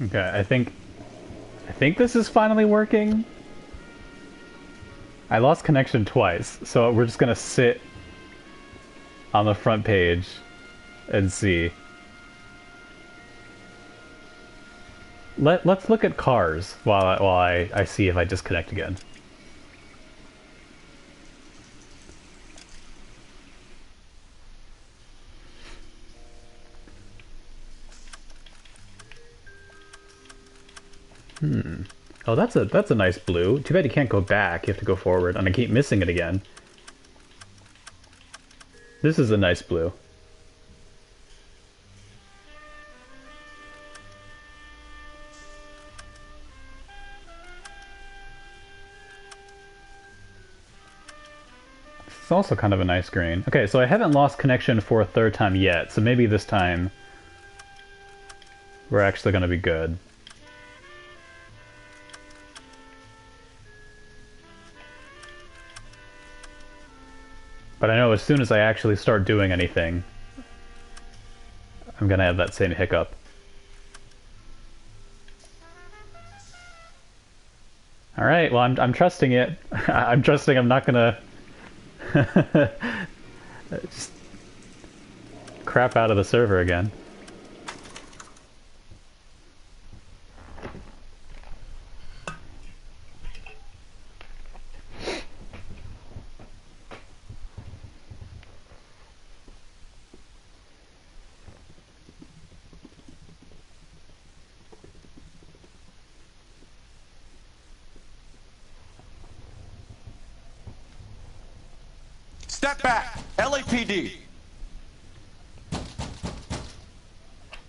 Okay, I think this is finally working. I lost connection twice, so we're just gonna sit on the front page and see. Let's look at cars while I see if I disconnect again. Oh, that's a nice blue. Too bad you can't go back. You have to go forward, and I keep missing it again. This is a nice blue. It's also kind of a nice green. Okay, so I haven't lost connection for a third time yet, so maybe this time we're actually going to be good. But I know as soon as I actually start doing anything, I'm going to have that same hiccup. Alright, well I'm trusting it. I'm trusting I'm not going to just crap out of the server again. Step back! LAPD!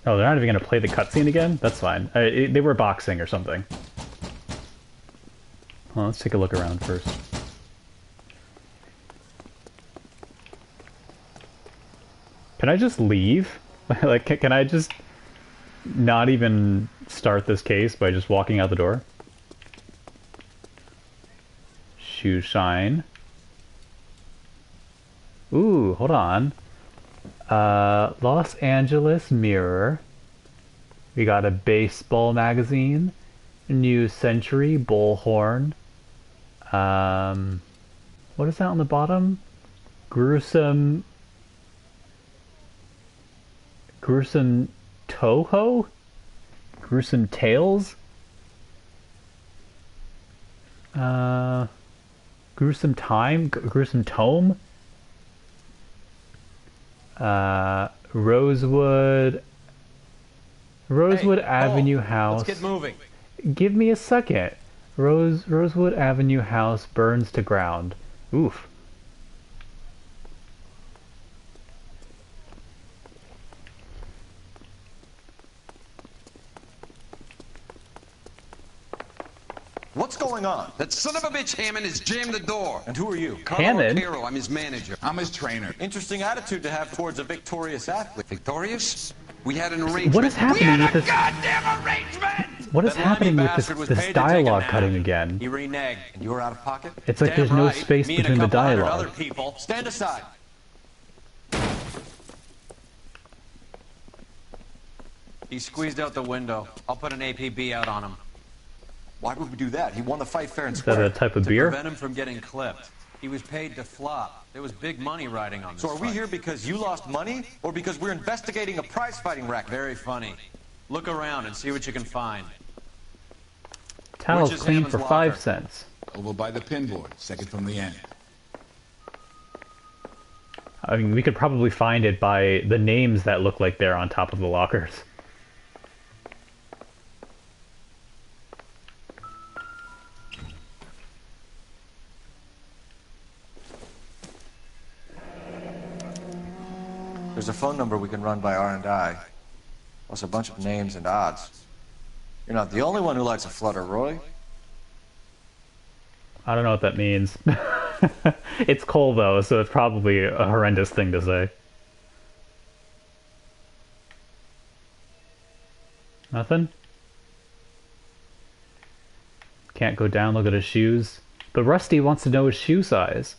Oh, they're not even going to play the cutscene again? That's fine. They were boxing or something. Well, let's take a look around first. Can I just leave? Like, can I just not even start this case by just walking out the door? Shoe shine. Ooh, hold on. Los Angeles Mirror. We got a baseball magazine. New Century, Bullhorn. What is that on the bottom? Gruesome Toho? Gruesome Tales? Gruesome Time? Gruesome Tome? Rosewood Avenue House. Let's get moving. Give me a second. Rosewood Avenue House burns to ground. Oof. What's going on? That son of a bitch Hammond has jammed the door. And who are you? Hammond? Otero, I'm his manager. I'm his trainer. Interesting attitude to have towards a victorious athlete. Victorious? We had an arrangement. What is happening with this? Goddamn arrangement! What is That happening limey with bastard was this paid to take a dialogue nap. cutting again? He reneged, and you were out of pocket? It's like Damn there's no right. space Me and between a the couple hundred dialogue. other people. Stand aside. He squeezed out the window. I'll put an APB out on him. Why would we do that? He won the fight fair and Is that square. a type of To beer? prevent him from getting clipped. He was paid to flop. There was big money riding on this So are we fight. here because you lost money, or because we're investigating a prize-fighting racket? Very funny. Look around and see what you can find. Towels Which is clean Hammond's for locker? 5 cents. Over by the pinboard, second from the end. I mean, we could probably find it by the names that look like they're on top of the lockers. There's a phone number we can run by R&I, plus a bunch of names and odds. You're not the only one who likes a flutter, Roy. I don't know what that means. It's Cole, though, so it's probably a horrendous thing to say. Nothing? Can't go down, look at his shoes. But Rusty wants to know his shoe size.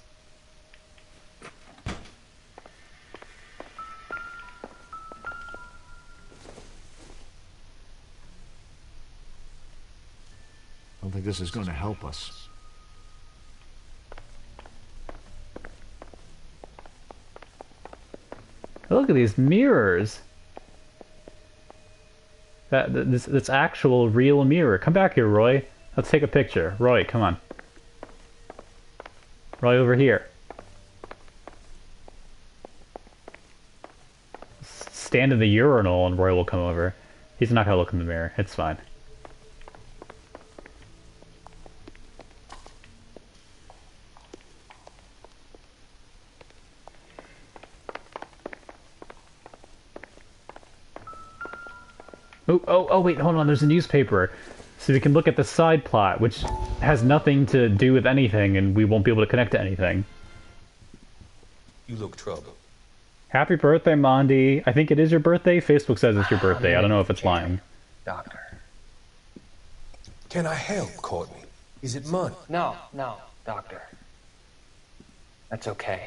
I don't think this is going to help us. Look at these mirrors. This actual real mirror. Come back here, Roy. Let's take a picture. Roy, come on. Roy, over here. Stand in the urinal and Roy will come over. He's not gonna look in the mirror. It's fine. Oh, wait, hold on, there's a newspaper. So we can look at the side plot, which has nothing to do with anything, and we won't be able to connect to anything. You look troubled. Happy birthday, Mondi. I think it is your birthday. Facebook says it's your birthday. I don't know if it's lying. Doctor. Can I help, Courtney? Is it money? No, doctor. That's okay.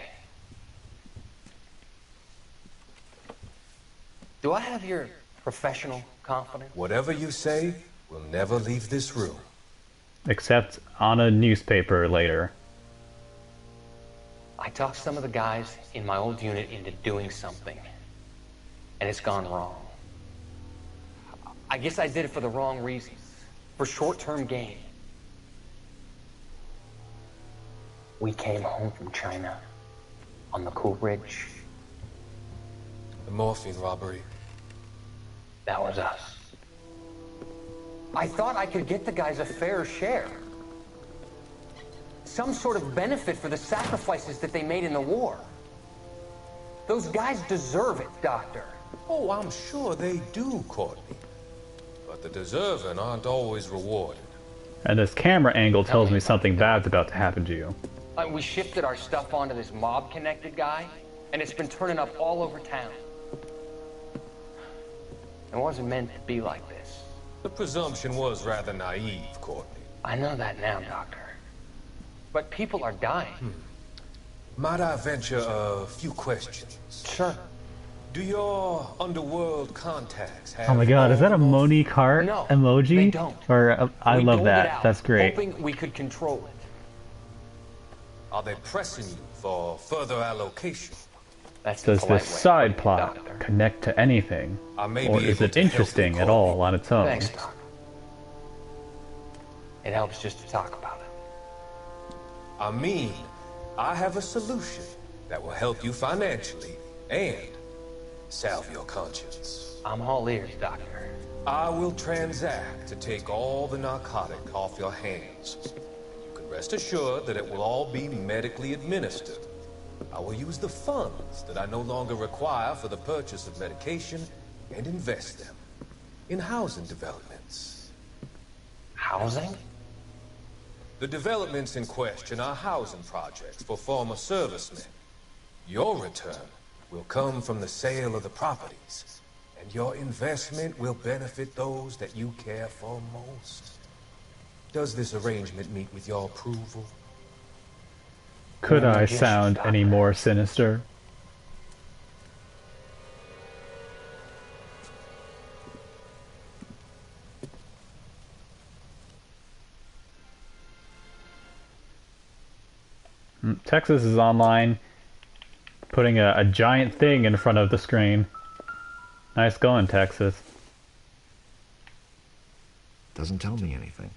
Do I have your professional confidence? Whatever you say will never leave this room. Except on a newspaper later. I talked some of the guys in my old unit into doing something, and it's gone wrong. I guess I did it for the wrong reasons, for short-term gain. We came home from China on the Cool Ridge. The morphine robbery. That was us. I thought I could get the guys a fair share. Some sort of benefit for the sacrifices that they made in the war. Those guys deserve it, Doctor. Oh, I'm sure they do, Courtney. But the deserving aren't always rewarded. And this camera angle tells me something bad's about to happen to you. We shifted our stuff onto this mob-connected guy, and it's been turning up all over town. It wasn't meant to be like this. The presumption was rather naive, Courtney. I know that now, Doctor. But people are dying. Might I venture a few questions? Sure. Do your underworld contacts have... Oh my god, is that a all the Moni cart No, emoji? they don't. Or I We love doled it that. out, That's great. hoping we could control it. Are they pressing you for further allocation? That's the Does polite this way of side putting it, plot Doctor. connect to anything? I may Or be is able it to help you, interesting at Courtney. all on its own? Thanks, Doc. It helps just to talk about it. I mean, I have a solution that will help you financially and salve your conscience. I'm all ears, Doctor. I will transact to take all the narcotic off your hands. You can rest assured that it will all be medically administered. I will use the funds that I no longer require for the purchase of medication and invest them in housing developments. Housing? The developments in question are housing projects for former servicemen. Your return will come from the sale of the properties, and your investment will benefit those that you care for most. Does this arrangement meet with your approval? Could I sound any more sinister? Texas is online, putting a giant thing in front of the screen. Nice going, Texas. Doesn't tell me anything.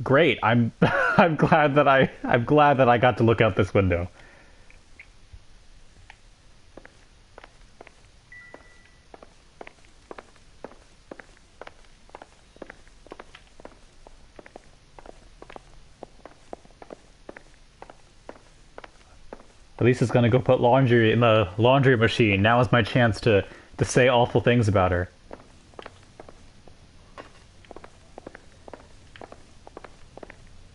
Great. I'm I'm glad that I got to look out this window. At least it's gonna go put laundry in the laundry machine. Now is my chance to say awful things about her.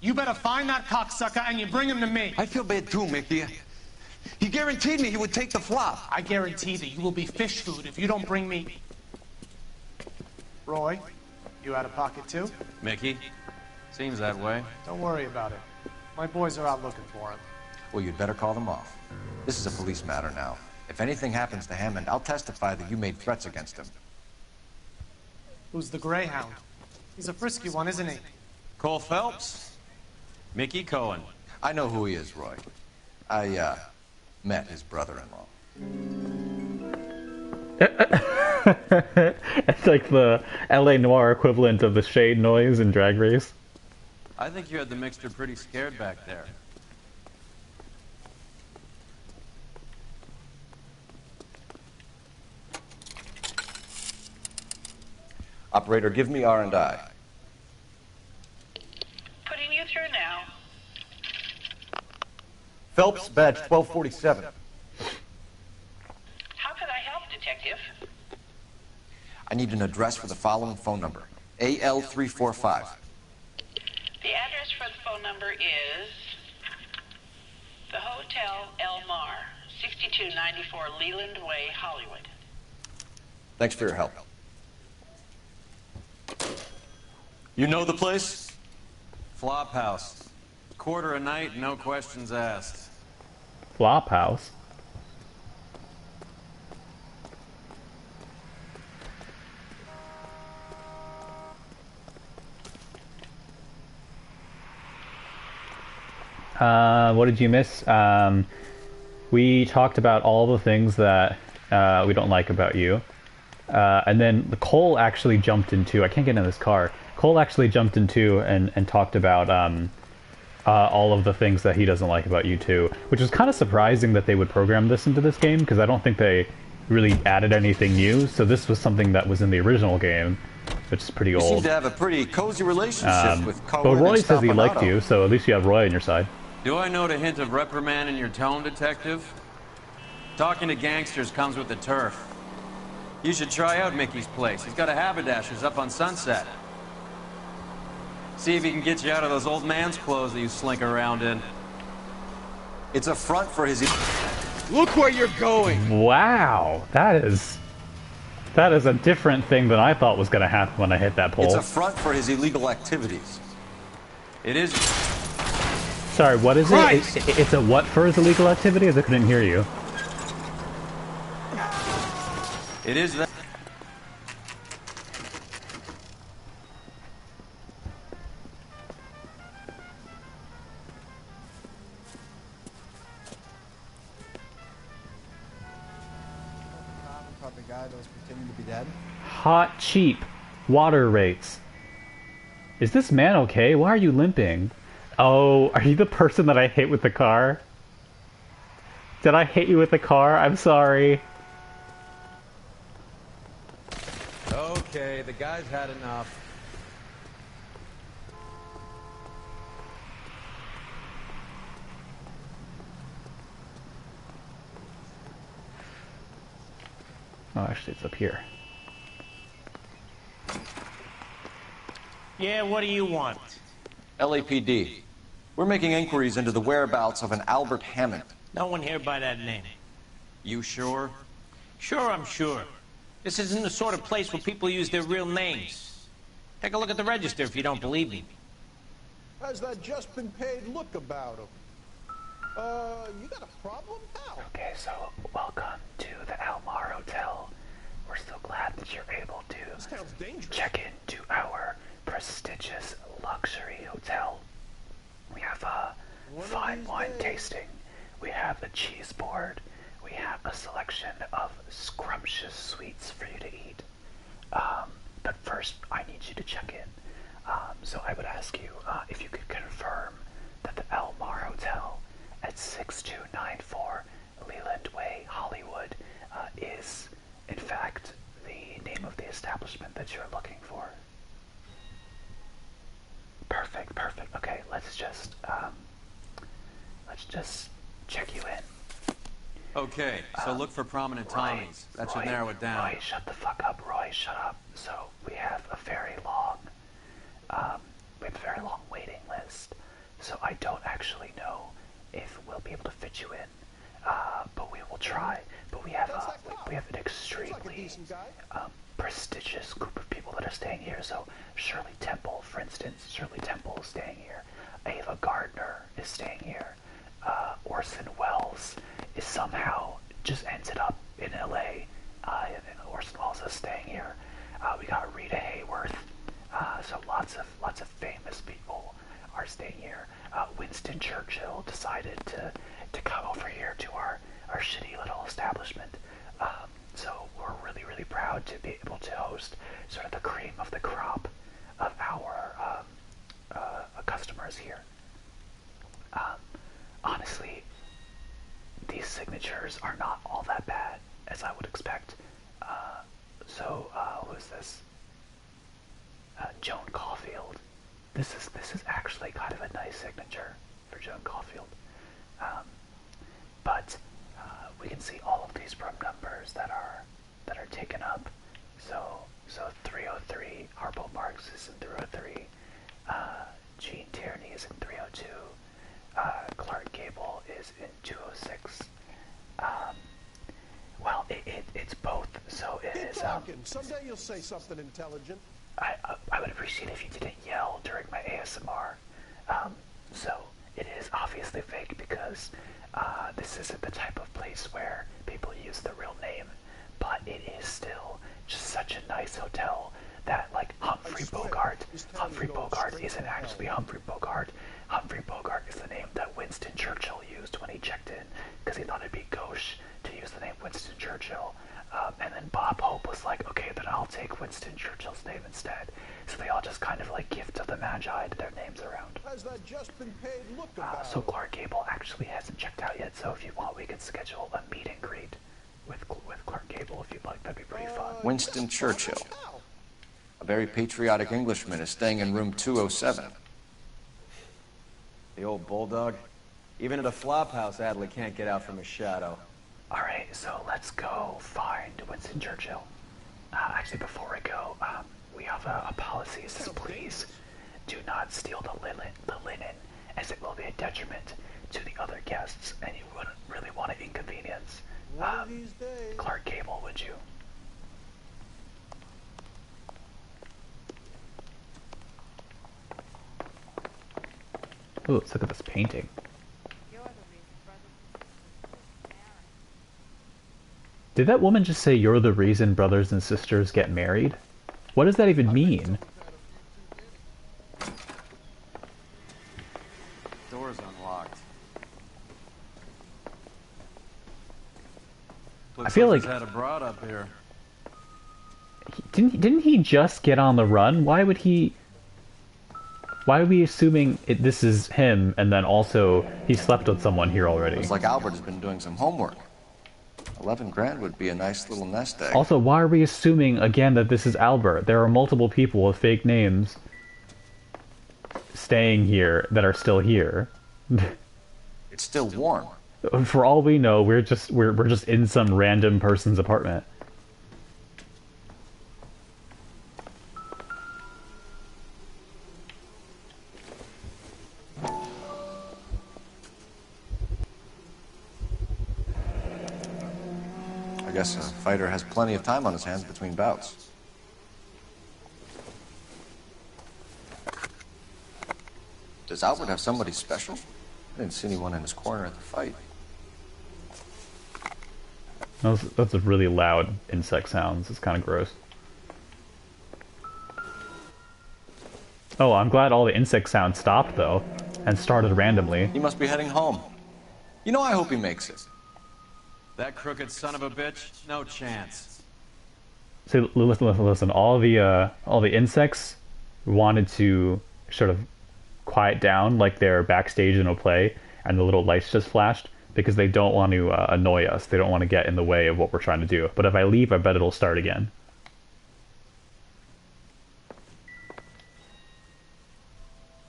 You better find that cocksucker and you bring him to me. I feel bad too, Mickey. He guaranteed me he would take the flop. I guarantee that you will be fish food if you don't bring me... Roy, you out of pocket too? Mickey? Seems that way. Don't worry about it. My boys are out looking for him. Well, you'd better call them off. This is a police matter now. If anything happens to Hammond, I'll testify that you made threats against him. Who's the Greyhound? He's a frisky one, isn't he? Cole Phelps? Mickey Cohen. I know who he is, Roy. I, met his brother-in-law. It's like the LA Noire equivalent of the shade noise in Drag Race. I think you had the mixture pretty scared back there. Operator, give me R&I. Putting you through now. Phelps, badge 1247. How can I help, Detective? I need an address for the following phone number. AL345. The address for the phone number is the Hotel El Mar, 6294 Leland Way, Hollywood. Thanks for your help. You know the place? Flophouse. Quarter a night, no questions asked. Flophouse. What did you miss? We talked about all the things that we don't like about you. And then Cole actually jumped into... I can't get in this car. Cole actually jumped into and talked about all of the things that he doesn't like about you too. Which is kind of surprising that they would program this into this game, because I don't think they really added anything new. So this was something that was in the original game, which is pretty old. You seem to have a pretty cozy relationship with Cohen. But Roy and says he liked Stompanato. you, so at least you have Roy on your side. Do I note a hint of reprimand in your tone, Detective? Talking to gangsters comes with the turf. You should try out Mickey's place. He's got a haberdasher's up on Sunset. See if he can get you out of those old man's clothes that you slink around in. It's a front for his... Look where you're going! Wow, that is a different thing than I thought was going to happen when I hit that pole. It's a front for his illegal activities. It is... Sorry, what is Christ! it? It's a what for his illegal activity? I couldn't hear you. It is that... The guy that was pretending to be dead. Hot, cheap, water rates. Is this man okay? Why are you limping? Oh, are you the person that I hit with the car? Did I hit you with the car? I'm sorry. Okay, the guy's had enough. Oh, actually, it's up here. Yeah, what do you want? LAPD. We're making inquiries into the whereabouts of an Albert Hammond. No one here by that name. You sure? Sure, I'm sure. This isn't the sort of place where people use their real names. Take a look at the register if you don't believe me. How's that just been paid look about him? You got a problem, pal? Okay, so welcome to the Almar Hotel. We're so glad that you're able to This town's dangerous. check into our prestigious luxury hotel. We have a fine wine tasting. We have a cheese board. We have a selection of scrumptious sweets for you to eat. But first, I need you to check in. So I would ask you if you could confirm that the Almar Hotel at 6294 Leland Way, Hollywood, is, in fact, the name of the establishment that you're looking for. Perfect, perfect. Okay, let's just check you in. Okay, so look for prominent Tommies. That should narrow it down. Roy, shut the fuck up. Roy, shut up. So we have a very long waiting list. So I don't actually know if we'll be able to fit you in, but we will try. But we have an extremely prestigious group of people that are staying here. So Shirley Temple, for instance, Shirley Temple is staying here. Ava Gardner is staying here. Orson Welles is somehow just ended up in LA. And Orson Welles is staying here. We got Rita Hayworth. So lots of famous people are staying here. Winston Churchill decided to come over here to our shitty little establishment. So we're really proud to be able to host sort of the cream of the crop of our customers here. Honestly, these signatures are not all that bad as I would expect. Who's this? Joan Caulfield. This is actually kind of a nice signature for Joan Caulfield. But we can see all of these room numbers that are taken up. So 303, Harpo Marx is in 303, Gene Tierney is in 302, Clark Gable is in 206. Well, it's both. So it is. Someday you'll say something intelligent. I would appreciate if you didn't yell during my ASMR. So it is obviously fake because this isn't the type of place where people use the real name, but it is still just such a nice hotel that, like, Humphrey Bogart isn't actually Humphrey Bogart. Humphrey Bogart is the name that Winston Churchill used when he checked in because he thought it'd be gauche to use the name Winston Churchill. And then Bob Hope was like, okay, then I'll take Winston Churchill's name instead. So they all just kind of like gift of the Magi their names around. Has that just been paid? Look about So Clark Gable actually hasn't checked out yet, so if you want, we can schedule a meet and greet with Clark Gable if you'd like. That'd be pretty fun. Winston Churchill, a very patriotic Englishman, is staying in room 207. The old bulldog. Even at a flop house, Adley can't get out from his shadow. Alright, so let's go find Winston Churchill. Actually, before we go, we have a policy that says please do not steal the linen, as it will be a detriment to the other guests, and you wouldn't really want to inconvenience Clark Gable, would you? Ooh, let's look at this painting. Did that woman just say you're the reason brothers and sisters get married? What does that even mean? Door's unlocked. I feel like he's had a broad up here. Didn't he just get on the run? Why would he? Why are we assuming this is him, and then also he slept with someone here already? Looks like Albert has been doing some homework. 11 grand would be a nice little nest egg. Also, why are we assuming again that this is Albert? There are multiple people with fake names staying here that are still here. It's still warm. For all we know, we're just in some random person's apartment. I guess a fighter has plenty of time on his hands between bouts. Does Albert have somebody special? I didn't see anyone in his corner at the fight. That's a really loud insect sounds. It's kind of gross. Oh, I'm glad all the insect sounds stopped, though, and started randomly. He must be heading home. You know, I hope he makes it. That crooked son of a bitch? No chance. So listen. All the insects wanted to sort of quiet down, like they're backstage in a play, and the little lights just flashed because they don't want to annoy us. They don't want to get in the way of what we're trying to do. But if I leave, I bet it'll start again.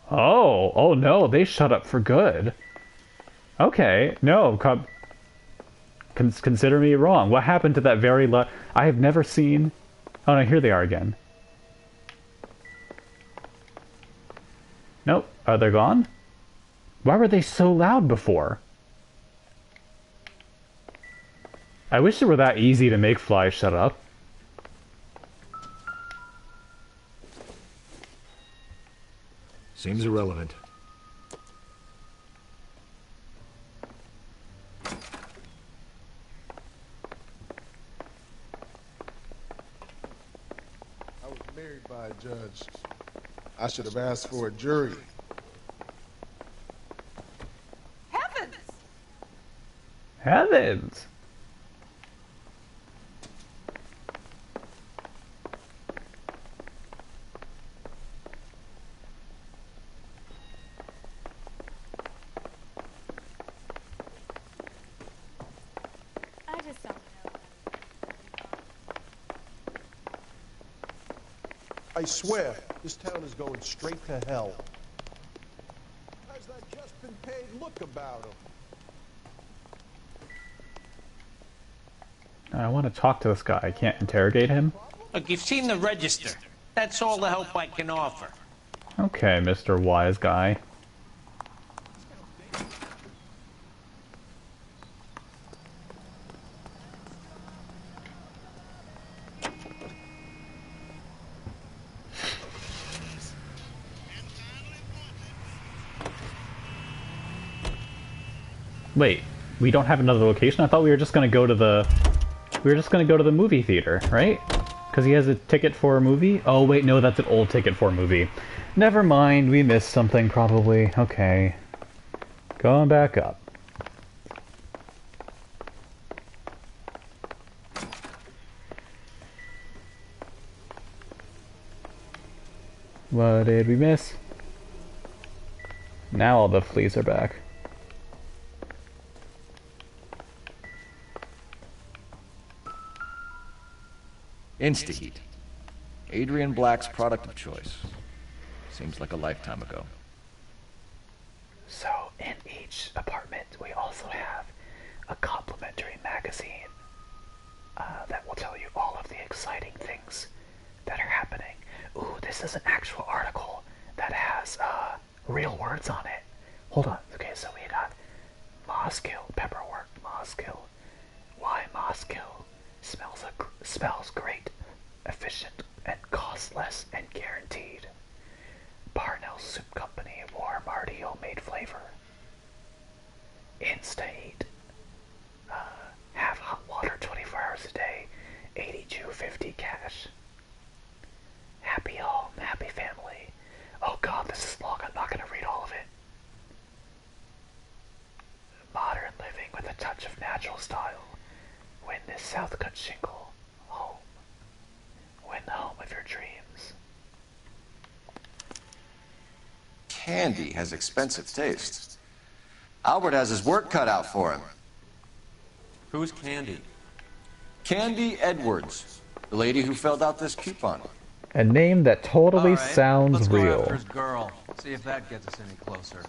Oh no, they shut up for good. Okay, no, consider me wrong. What happened to that very I have never seen... Oh no, here they are again. Nope. Are they gone? Why were they so loud before? I wish it were that easy to make flies shut up. Seems irrelevant. paid by a judge. I should have asked for a jury. Heavens! Heavens! I just don't know. I swear, this town is going straight to hell. How's that just been paid look about him? I want to talk to this guy. I can't interrogate him. Look, you've seen the register. That's all the help I can offer. Okay, Mr. Wise Guy. Wait, we don't have another location? I thought we were just gonna go to the... We were just gonna go to the movie theater, right? Because he has a ticket for a movie? Oh, wait, no, that's an old ticket for a movie. Never mind, we missed something, probably. Okay. Going back up. What did we miss? Now all the fleas are back. Instaheat. Adrian Black's product of choice. Seems like a lifetime ago. So, in each apartment, we also have a complimentary magazine that will tell you all of the exciting things that are happening. Ooh, this is an actual article that has real words on it. Hold on. Okay, so we got Moskill, pepperwork, Moskill. Why Moskill? Smells great, efficient, and costs less and guaranteed. Parnell Soup Company, warm, hearty, homemade flavor. Instaheat. Have hot water 24 hours a day, 82.50 cash. Happy home, happy family. Oh god, this is long, I'm not going to read all of it. Modern living with a touch of natural style. Win this Southcut shingle. Home. Win the home of your dreams. Candy has expensive taste. Albert has his work cut out for him. Who's Candy? Candy Edwards, the lady who filled out this coupon. A name that totally All right, sounds let's go real. after his girl. See if that gets us any closer.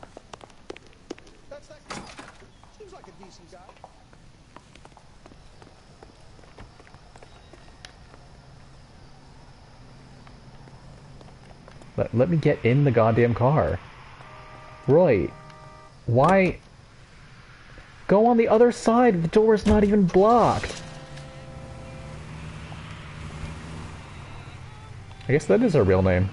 That's that guy. Seems like a decent guy. Let me get in the goddamn car. Roy, why? Go on the other side. The door's not even blocked. I guess that is her real name.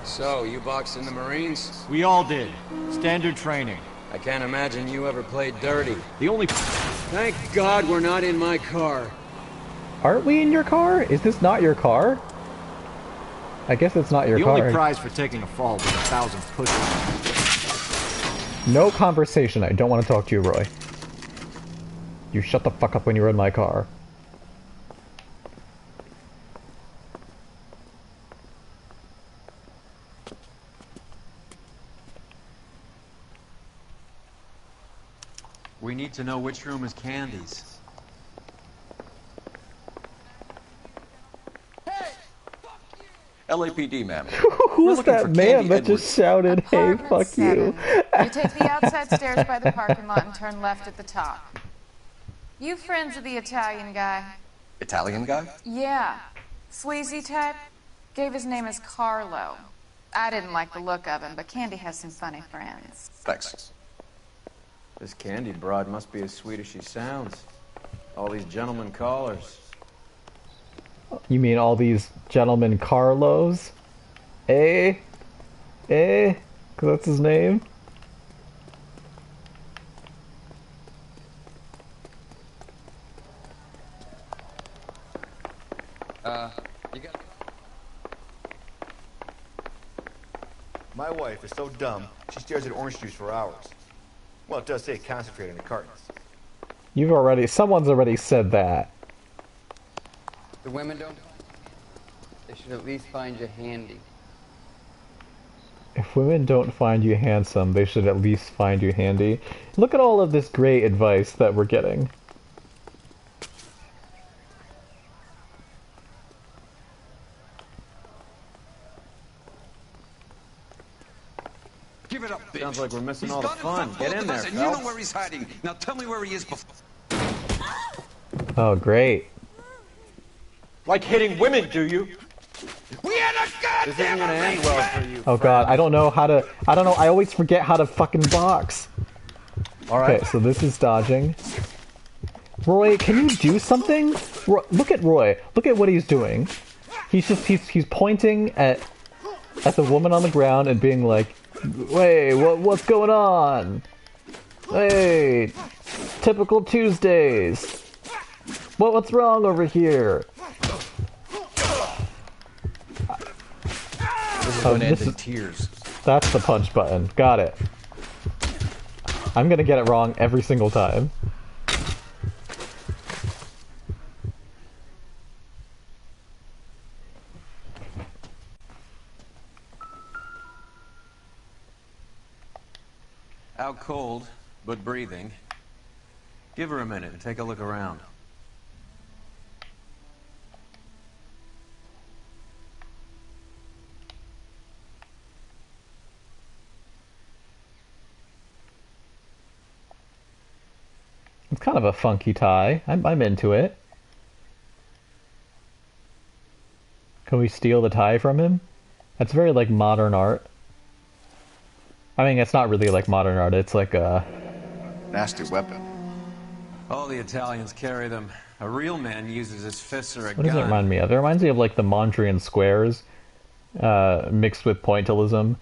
So, you boxed in the Marines? We all did. Standard training. I can't imagine you ever played dirty. The only... Thank God we're not in my car. Aren't we in your car? Is this not your car? I guess it's not your car. The only prize for taking a fall was 1,000 push-ups. No conversation. I don't want to talk to you, Roy. You shut the fuck up when you're in my car. We need to know which room is Candy's. LAPD, ma'am. Who's that man that just shouted, "Hey, fuck you"? You take the outside stairs by the parking lot and turn left at the top. You friends of the Italian guy? Italian guy? Yeah. Sleazy type? Gave his name as Carlo. I didn't like the look of him, but Candy has some funny friends. Thanks. This Candy broad must be as sweet as she sounds. All these gentlemen callers. You mean all these gentlemen Carlos? Eh? Eh? 'Cause that's his name? My wife is so dumb, she stares at orange juice for hours. Well, it does say concentrate in the cartons. Someone's already said that. The women don't. They should at least find you handy. If women don't find you handsome, they should at least find you handy. Look at all of this great advice that we're getting. Give it up, bitch. Sounds like we're missing all He's the gone fun. and fucked Get both in of there, us, and you know Phelps. where he's hiding. Now tell me where he is before. Oh, great. Like hitting women, do you? We had a goddamn This isn't gonna end well for you. Oh god, I don't know, I always forget how to fucking box. Alright. Okay, so this is dodging. Roy, can you do something? Look at Roy. Look at what he's doing. He's pointing at the woman on the ground and being like, "Hey, what's going on? Hey, typical Tuesdays. What's wrong over here?" This is going to end in tears. That's the punch button. Got it. I'm gonna get it wrong every single time. Out cold, but breathing. Give her a minute and take a look around. It's kind of a funky tie. I'm into it. Can we steal the tie from him? That's very like modern art. I mean, it's not really like modern art. It's like a nasty weapon. All the Italians carry them. A real man uses his fists or a What gun. does it remind me of? It reminds me of like the Mondrian squares, mixed with pointillism,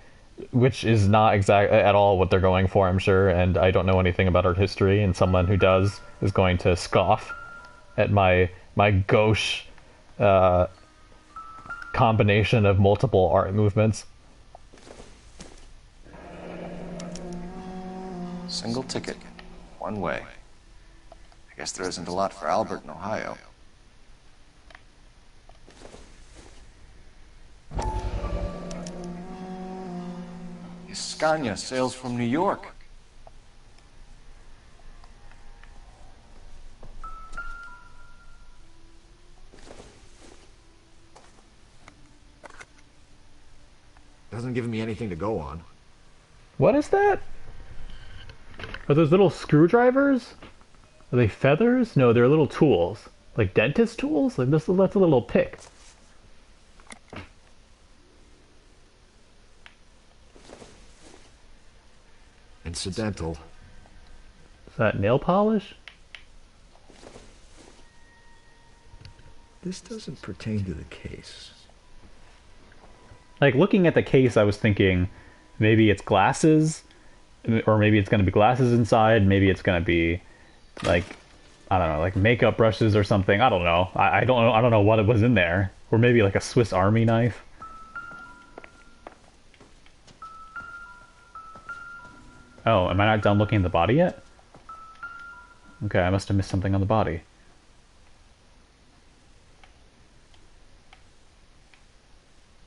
which is not exact at all what they're going for, I'm sure. And I don't know anything about art history, and someone who does is going to scoff at my gauche combination of multiple art movements. Single ticket, one way. I guess there isn't a lot for Albert in Ohio. Scania sails from New York. Doesn't give me anything to go on. What is that? Are those little screwdrivers? Are they feathers? No, they're little tools. Like dentist tools? Like this, that's a little pick. Incidental. Is that nail polish? This doesn't pertain to the case. Like looking at the case, I was thinking maybe it's glasses, or maybe it's going to be glasses inside. Maybe it's going to be like, I don't know, like makeup brushes or something. I don't know. I don't know. I don't know what it was in there. Or maybe like a Swiss Army knife. Oh, am I not done looking at the body yet? Okay, I must have missed something on the body.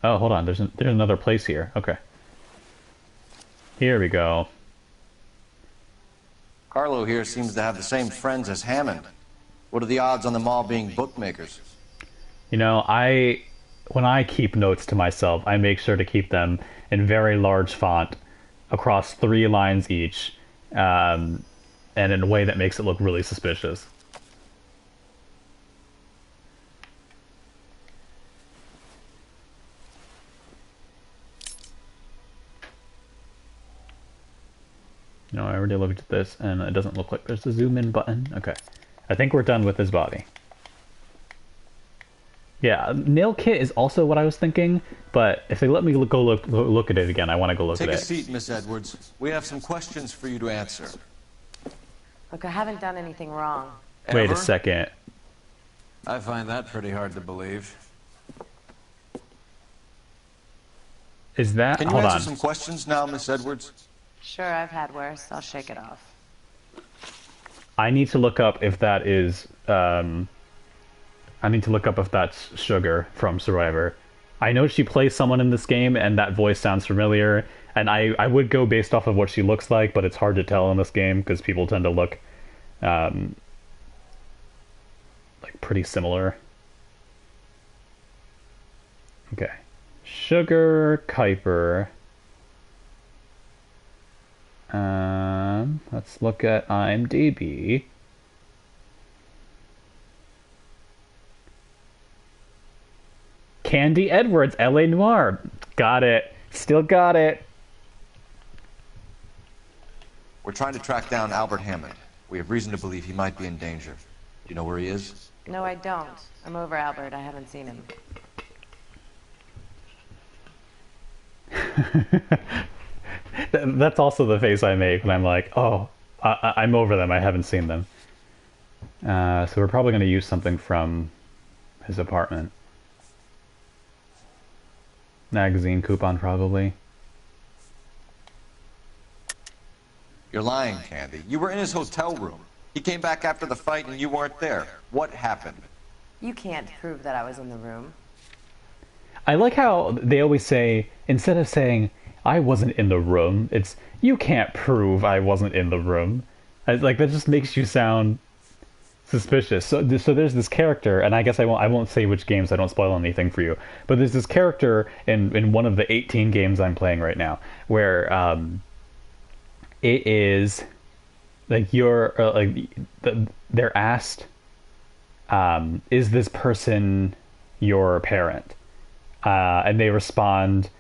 Oh, hold on. There's another place here. Okay. Here we go. Carlo here seems to have the same friends as Hammond. What are the odds on them all being bookmakers? You know, when I keep notes to myself, I make sure to keep them in very large font across 3 lines each, and in a way that makes it look really suspicious. No, I already looked at this, and it doesn't look like there's a zoom in button. Okay. I think we're done with his body. Yeah, nail kit is also what I was thinking, but if they let me go look at it again, I want to go look Take at a it. seat, Miss Edwards. We have some questions for you to answer. Look, I haven't done anything wrong. Wait a second. I find that pretty hard to believe. Is that... Can you Hold answer on. some questions now, Miss Edwards? Sure, I've had worse. I'll shake it off. I need to look up if that is... I need to look up if that's Sugar from Survivor. I know she plays someone in this game, and that voice sounds familiar, and I would go based off of what she looks like, but it's hard to tell in this game, because people tend to look, like, pretty similar. Okay. Sugar Kuiper. Let's look at IMDb. Candy Edwards, L.A. Noire. Got it. Still got it. We're trying to track down Albert Hammond. We have reason to believe he might be in danger. Do you know where he is? No, I don't. I'm over Albert. I haven't seen him. That's also the face I make when I'm like, oh, I'm over them. I haven't seen them. So we're probably going to use something from his apartment. Magazine coupon, probably. You're lying, Candy. You were in his hotel room. He came back after the fight and you weren't there. What happened? You can't prove that I was in the room. I like how they always say, instead of saying, I wasn't in the room, it's, you can't prove I wasn't in the room. Like, that just makes you sound suspicious. So there's this character, and I guess I won't say which games, I don't spoil anything for you, but there's this character in one of the 18 games I'm playing right now, where it is, like, they're asked, is this person your parent? And they respond,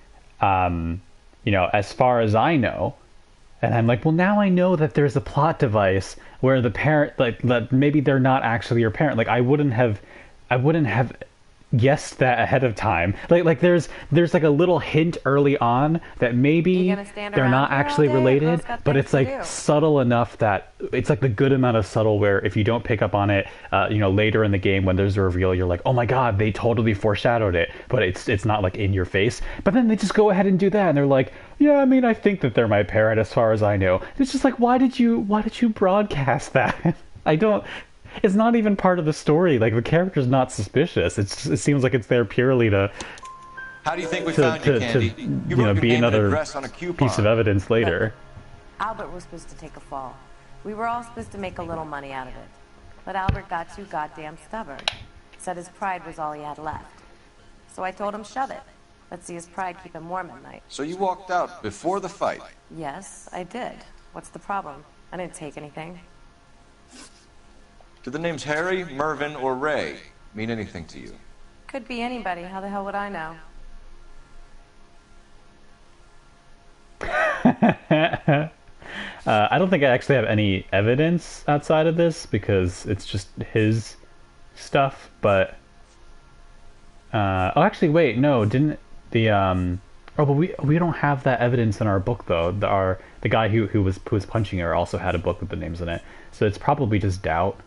you know, as far as I know. And I'm like, well, now I know that there's a plot device where the parent, like, that maybe they're not actually your parent. Like, I wouldn't have guessed that ahead of time. Like there's like a little hint early on that maybe they're not actually related, but it's like subtle enough that it's like the good amount of subtle where if you don't pick up on it, you know, later in the game when there's a reveal, you're like, oh my god, they totally foreshadowed it, but it's not like in your face. But then they just go ahead and do that, and they're like, yeah, I mean, I think that they're my parent as far as I know. It's just like, why did you broadcast that? I don't. It's not even part of the story. Like, the character's not suspicious. It seems like it's there purely to. How do you think we found you, Candy? You know, be another piece of evidence later. Albert was supposed to take a fall. We were all supposed to make a little money out of it. But Albert got too goddamn stubborn. Said his pride was all he had left. So I told him, shove it. Let's see his pride keep him warm at night. So you walked out before the fight? Yes, I did. What's the problem? I didn't take anything. Do the names Harry, Mervyn, or Ray mean anything to you? Could be anybody. How the hell would I know? I don't think I actually have any evidence outside of this because it's just his stuff, but oh, actually, wait, no, didn't the oh, but we don't have that evidence in our book though. The guy who was punching her also had a book with the names in it, so it's probably just doubt.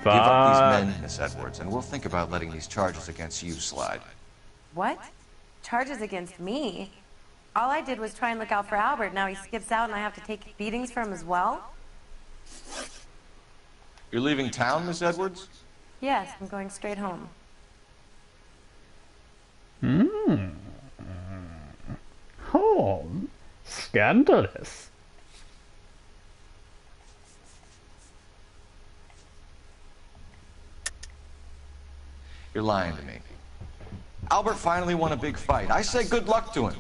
Give up these men, Miss Edwards, and we'll think about letting these charges against you slide. What? Charges against me? All I did was try and look out for Albert. Now he skips out and I have to take beatings for him as well? You're leaving town, Miss Edwards? Yes, I'm going straight home. Home? Scandalous. You're lying to me. Albert finally won a big fight. I say good luck to him.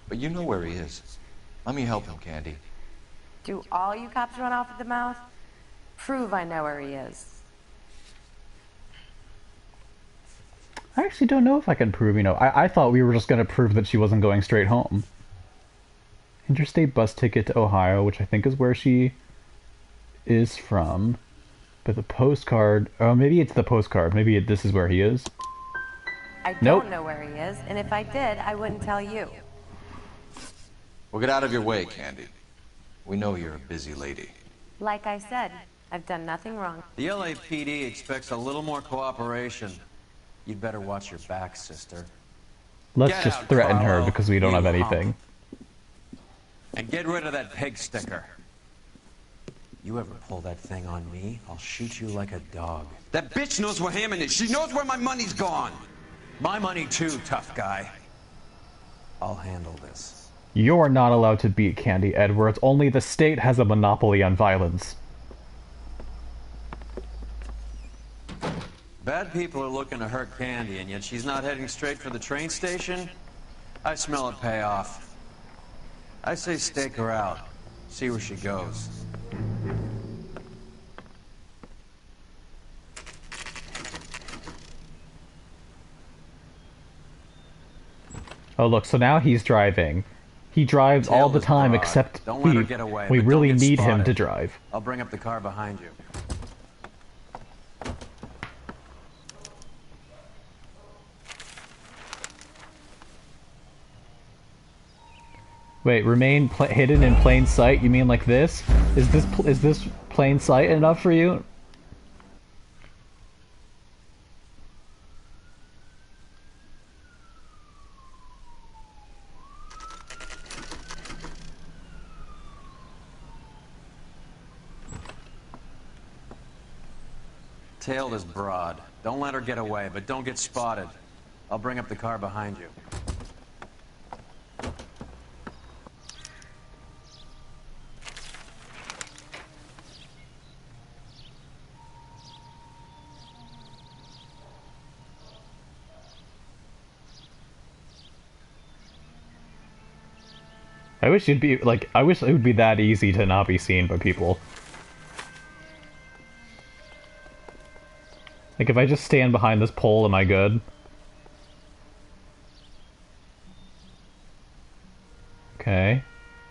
But you know where he is. Let me help him, Candy. Do all you cops run off at the mouth? Prove I know where he is. I actually don't know if I can prove, you know, I thought we were just going to prove that she wasn't going straight home. Interstate bus ticket to Ohio, which I think is where she is from. But the postcard, oh, maybe it's the postcard. Maybe this is where he is. I don't know where he is, and if I did, I wouldn't tell you. Well, get out of your way, Candy. We know you're a busy lady. Like I said, I've done nothing wrong. The LAPD expects a little more cooperation. You'd better watch your back, sister. Let's Get just out, threaten her Carlo, because we don't you have hump. anything. And get rid of that pig sticker. You ever pull that thing on me, I'll shoot you like a dog. That bitch knows where Hammond is. She knows where my money's gone. My money too, tough guy. I'll handle this. You're not allowed to beat Candy Edwards. Only the state has a monopoly on violence. Bad people are looking to hurt Candy, and yet she's not heading straight for the train station? I smell a payoff. I say stake her out. See where she goes. Oh look, so now he's driving. He drives all the time except Don't let her get away, we but really don't get need him spotted. to drive. I'll bring up the car behind you. Wait, remain hidden in plain sight? You mean like this? Is this plain sight enough for you? Tail is broad. Don't let her get away, but don't get spotted. I'll bring up the car behind you. I wish it'd be like I wish it would be that easy to not be seen by people. Like if I just stand behind this pole, am I good? Okay.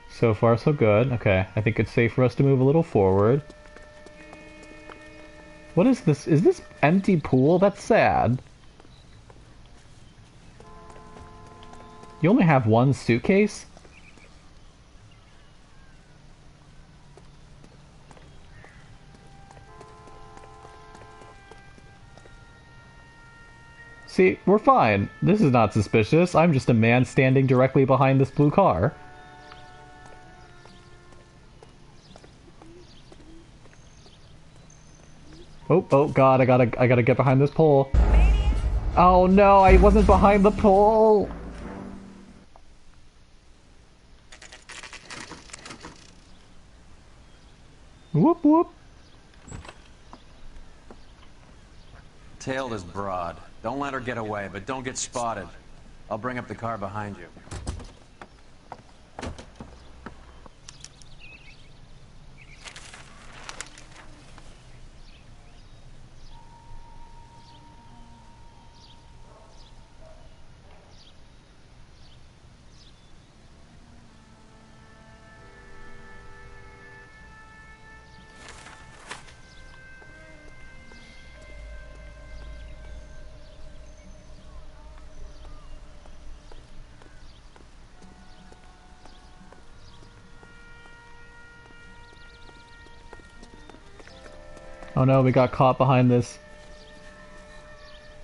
So far so good. Okay, I think it's safe for us to move a little forward. What is this? Is this empty pool? That's sad. You only have one suitcase? See, we're fine. This is not suspicious. I'm just a man standing directly behind this blue car. Oh god, I gotta get behind this pole. Oh no, I wasn't behind the pole! Whoop whoop. Tail is broad. Don't let her get away, but don't get spotted. I'll bring up the car behind you. Oh no, we got caught behind this.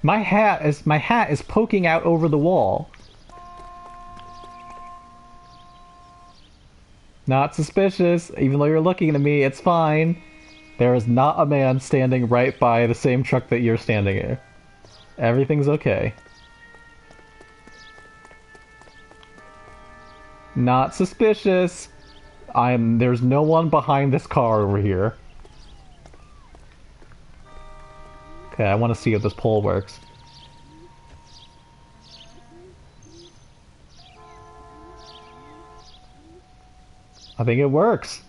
My hat is poking out over the wall. Not suspicious, even though you're looking at me, it's fine. There is not a man standing right by the same truck that you're standing in. Everything's okay. Not suspicious. There's no one behind this car over here. Okay, I want to see if this pole works. I think it works.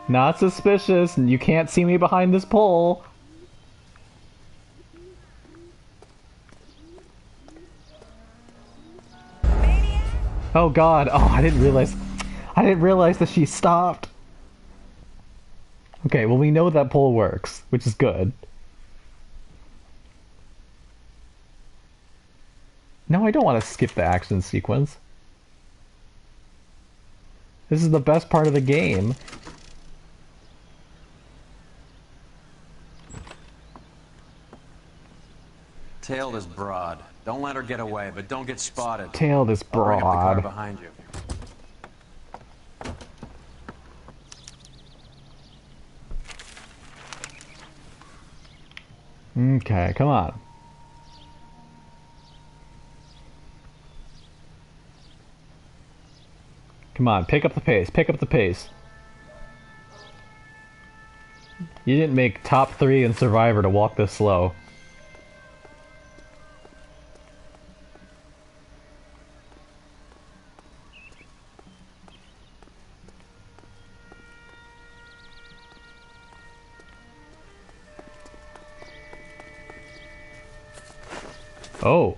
Not suspicious. You can't see me behind this pole. Oh god. Oh, I didn't realize that she stopped. Okay, well we know that pole works, which is good. No, I don't want to skip the action sequence. This is the best part of the game. Tail this broad. Don't let her get away, but don't get spotted. Tail this I'll bring up the car broad. behind you. Okay, come on. Come on, pick up the pace, pick up the pace. You didn't make top 3 in Survivor to walk this slow.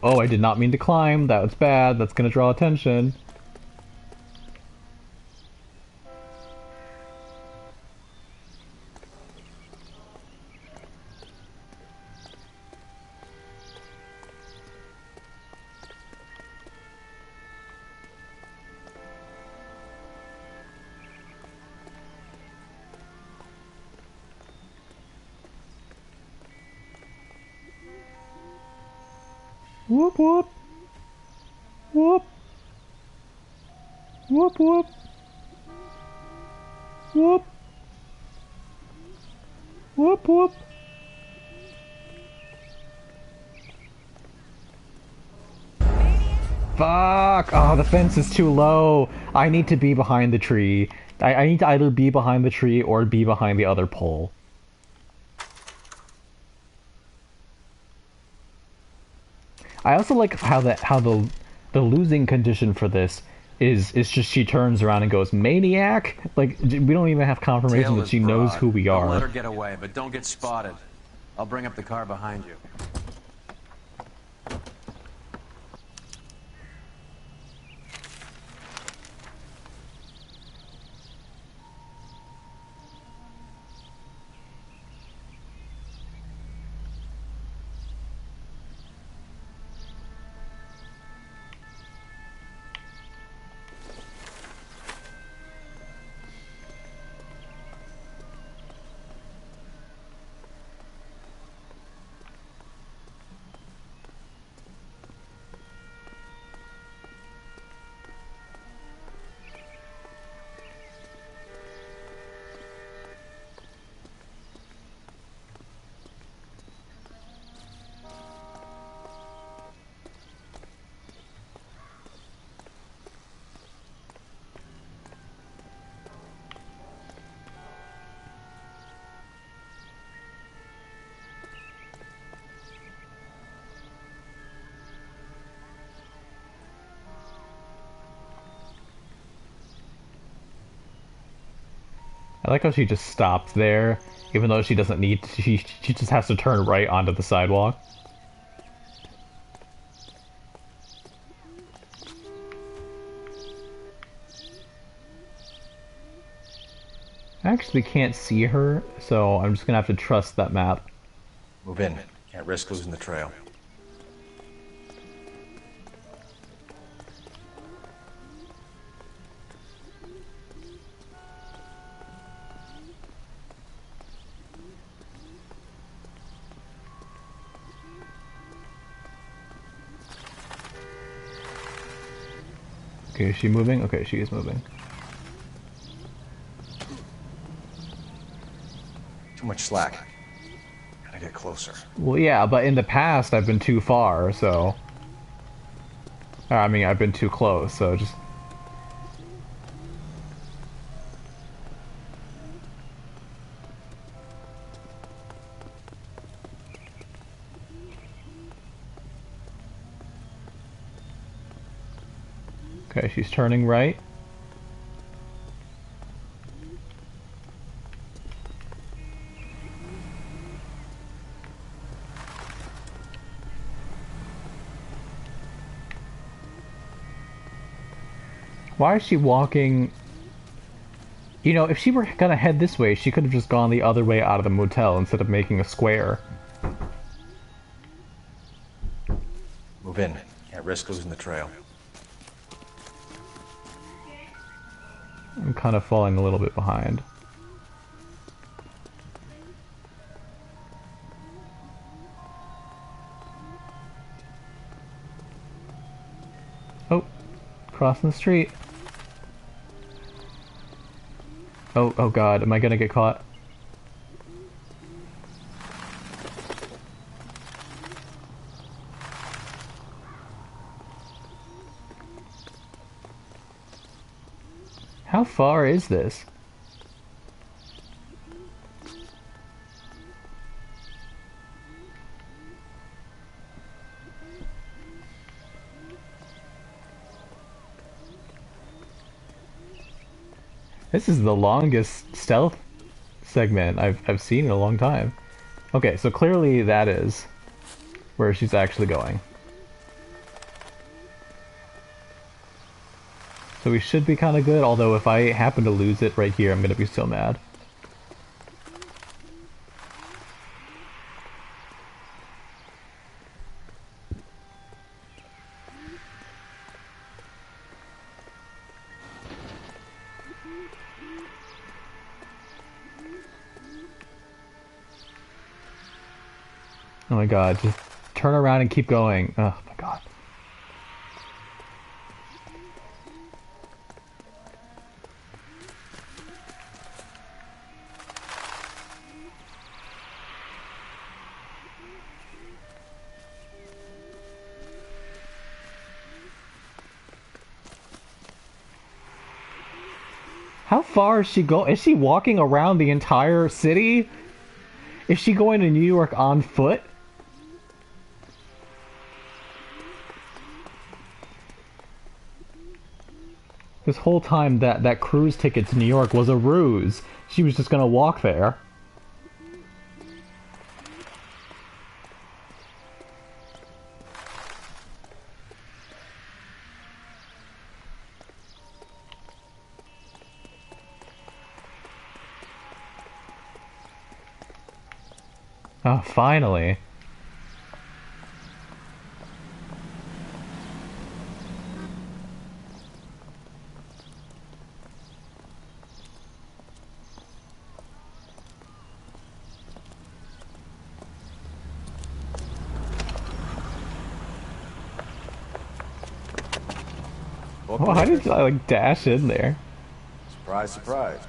Oh, I did not mean to climb. That was bad. That's gonna draw attention. Whoop whoop. Whoop. Whoop whoop. Whoop. Whoop whoop. Fuck! Oh, the fence is too low. I need to be behind the tree. I need to either be behind the tree or be behind the other pole. I also like how the losing condition for this is just she turns around and goes maniac. Like we don't even have confirmation that she knows who we are. Don't let her get away, but don't get spotted. I'll bring up the car behind you. I like how she just stopped there, even though she doesn't need to, she just has to turn right onto the sidewalk. I actually can't see her, so I'm just gonna have to trust that map. Move in. Can't risk losing the trail. Okay, is she moving? Okay, she is moving. Too much slack. Gotta get closer. Well, yeah, but in the past I've been too far, so... I mean, I've been too close, so just... Okay, she's turning right. Why is she walking? You know, if she were gonna head this way, she could have just gone the other way out of the motel instead of making a square. Move in. Can't risk losing the trail. I'm kind of falling a little bit behind. Crossing the street. Oh god, am I gonna get caught? How far is this? This is the longest stealth segment I've seen in a long time. Okay, so clearly that is where she's actually going. So we should be kind of good, although if I happen to lose it right here, I'm gonna be so mad. Oh my god, just turn around and keep going. Oh my god. How far is she going? Is she walking around the entire city? Is she going to New York on foot? This whole time that cruise ticket to New York was a ruse. She was just gonna walk there. Oh, finally. Welcome, Why did I like dash in there? Surprise, surprise.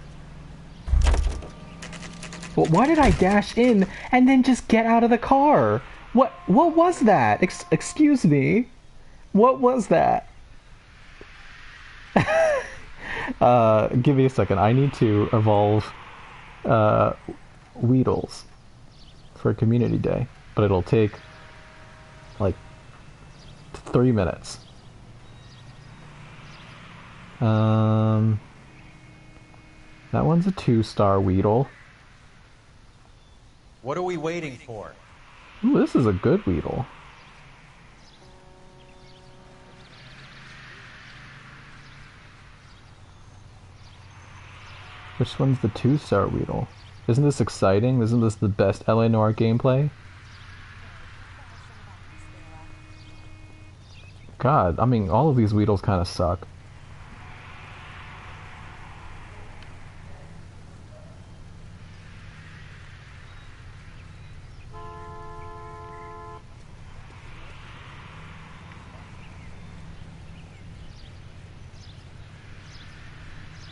Well, why did I dash in and then just get out of the car? What was that? Excuse me. What was that? Give me a second. I need to evolve Weedles for Community Day, but it'll take like 3 minutes. That one's a 2-star Weedle. What are we waiting for? Ooh, this is a good Weedle. Which one's the 2-star Weedle? Isn't this exciting? Isn't this the best LA Noire gameplay? God, I mean, all of these Weedles kind of suck.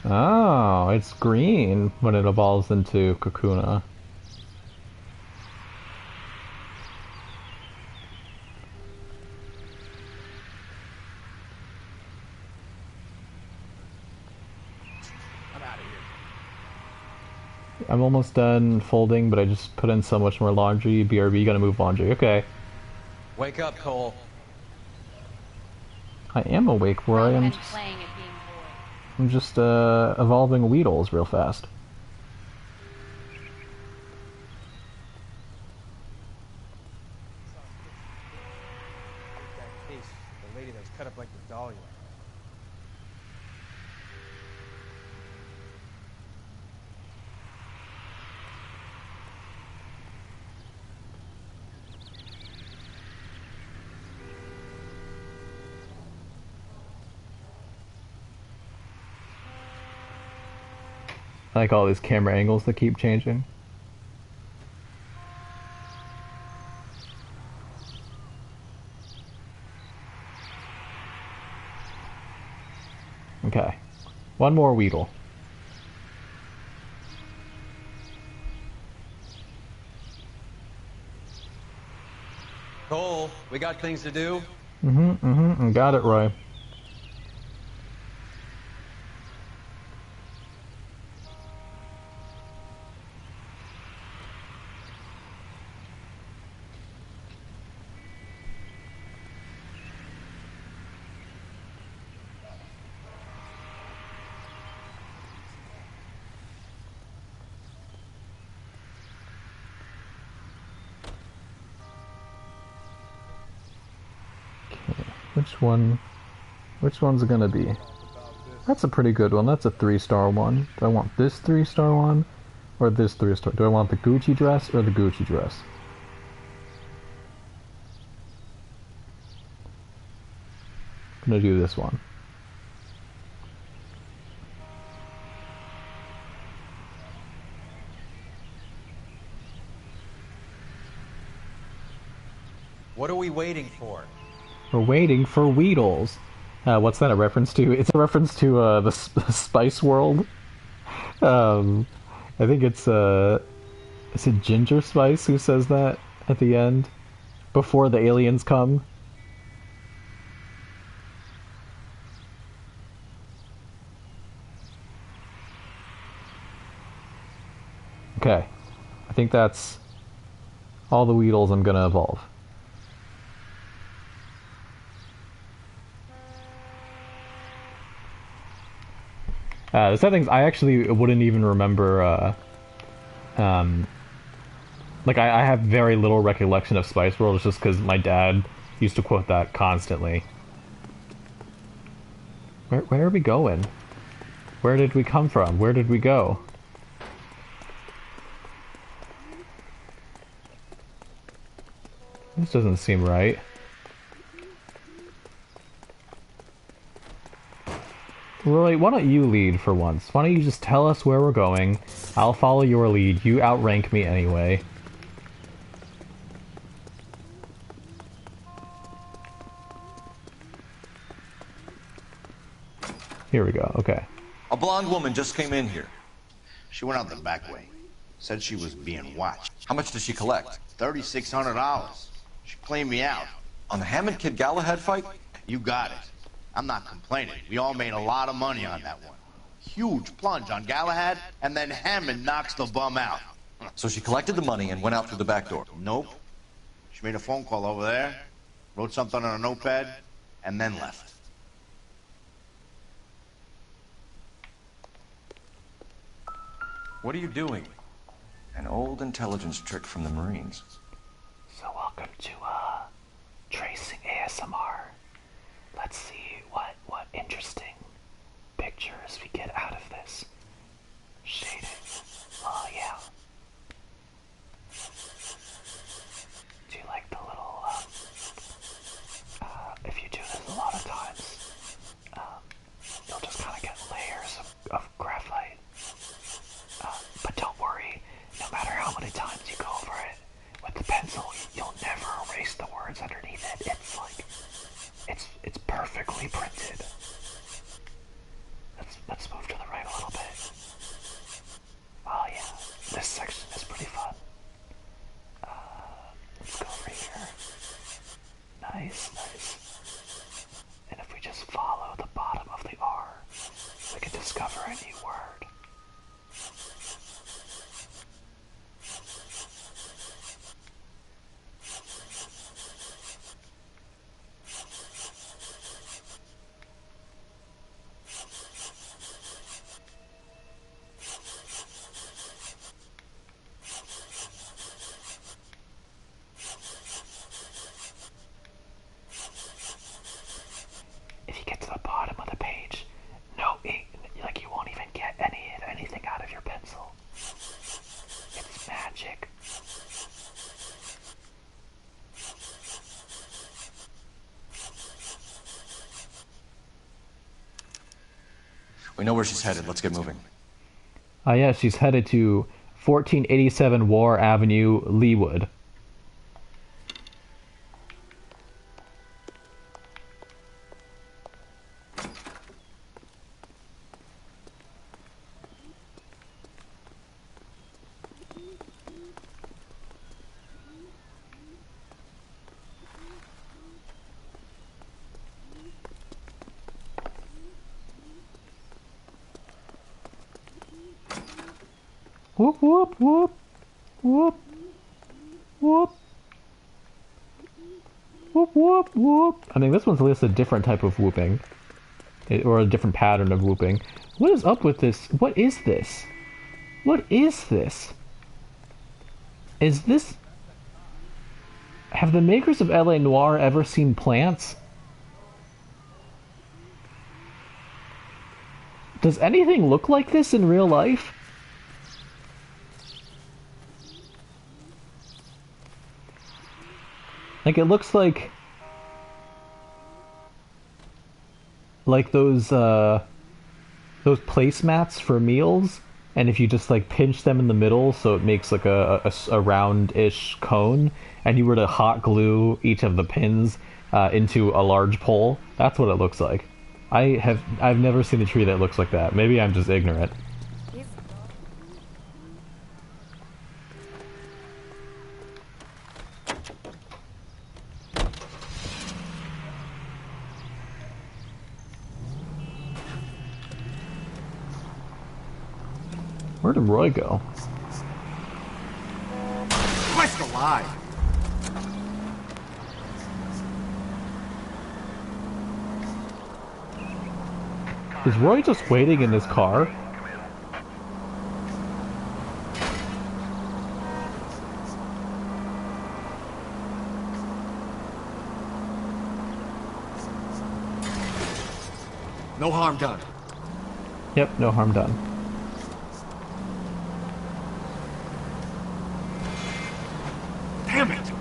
Oh, it's green when it evolves into Kakuna. I'm out of here. I'm almost done folding, but I just put in so much more laundry. BRB, gotta move laundry. Okay. Wake up, Cole. I am awake, Roy. I'm just evolving Weedles real fast. That case, the lady that's cut up like the Dahlia. I like all these camera angles that keep changing. Okay. One more Weedle. Cole, we got things to do. Got it, Roy. Which one's it gonna be? That's a pretty good one. That's a 3-star one. Do I want this 3-star one? Or this 3-star? Do I want the Gucci dress or the Gucci dress? I'm gonna do this one. What are we waiting for? We're waiting for Weedles. What's that a reference to? It's a reference to the Spice World. I think it's is it Ginger Spice who says that at the end before the aliens come? Okay, I think that's all the Weedles I'm gonna evolve. The settings, I actually wouldn't even remember, like, I have very little recollection of Spice World, just because my dad used to quote that constantly. Where are we going? Where did we come from? Where did we go? This doesn't seem right. Roy, why don't you lead for once? Why don't you just tell us where we're going? I'll follow your lead. You outrank me anyway. Here we go. Okay. A blonde woman just came in here. She went out the back way. Said she was being watched. How much did she collect? $3,600. She cleaned me out. On the Hammond Kid Galahad fight? You got it. I'm not complaining. We all made a lot of money on that one. Huge plunge on Galahad, and then Hammond knocks the bum out. So she collected the money and went out through the back door? Nope. She made a phone call over there, wrote something on a notepad, and then left. What are you doing? An old intelligence trick from the Marines. So welcome to, Tracing ASMR. Let's see what interesting pictures we get out of this. Shading. Oh, yeah. Do you like the little, if you do this a lot of times, you'll just kind of get layers of graphite. But don't worry, no matter how many times you go over it with the pencil, you'll never erase the words underneath it. It's like, it's perfectly printed. Let's move to the right a little bit. Oh yeah, this section is pretty fun. Let's go over here. Nice, nice. And if we just follow the bottom of the R, we can discover a new word. If you get to the bottom of the page, no ink, like you won't even get anything out of your pencil. It's magic. We know where she's headed. Let's get moving. Yeah, she's headed to 1487 War Avenue, Leawood. Whoop, whoop, whoop. Whoop. Whoop. Whoop, whoop, whoop. I think this one's at least a different type of whooping. Or a different pattern of whooping. What is up with this? What is this? What is this? Is this... Have the makers of L.A. Noire ever seen plants? Does anything look like this in real life? Like, it looks like those placemats for meals, and if you just like pinch them in the middle so it makes like a round-ish cone, and you were to hot glue each of the pins into a large pole, that's what it looks like. I've never seen a tree that looks like that. Maybe I'm just ignorant. Where did Roy go? Christ alive! Is Roy just waiting in his car? No harm done. Yep, no harm done. Damn it!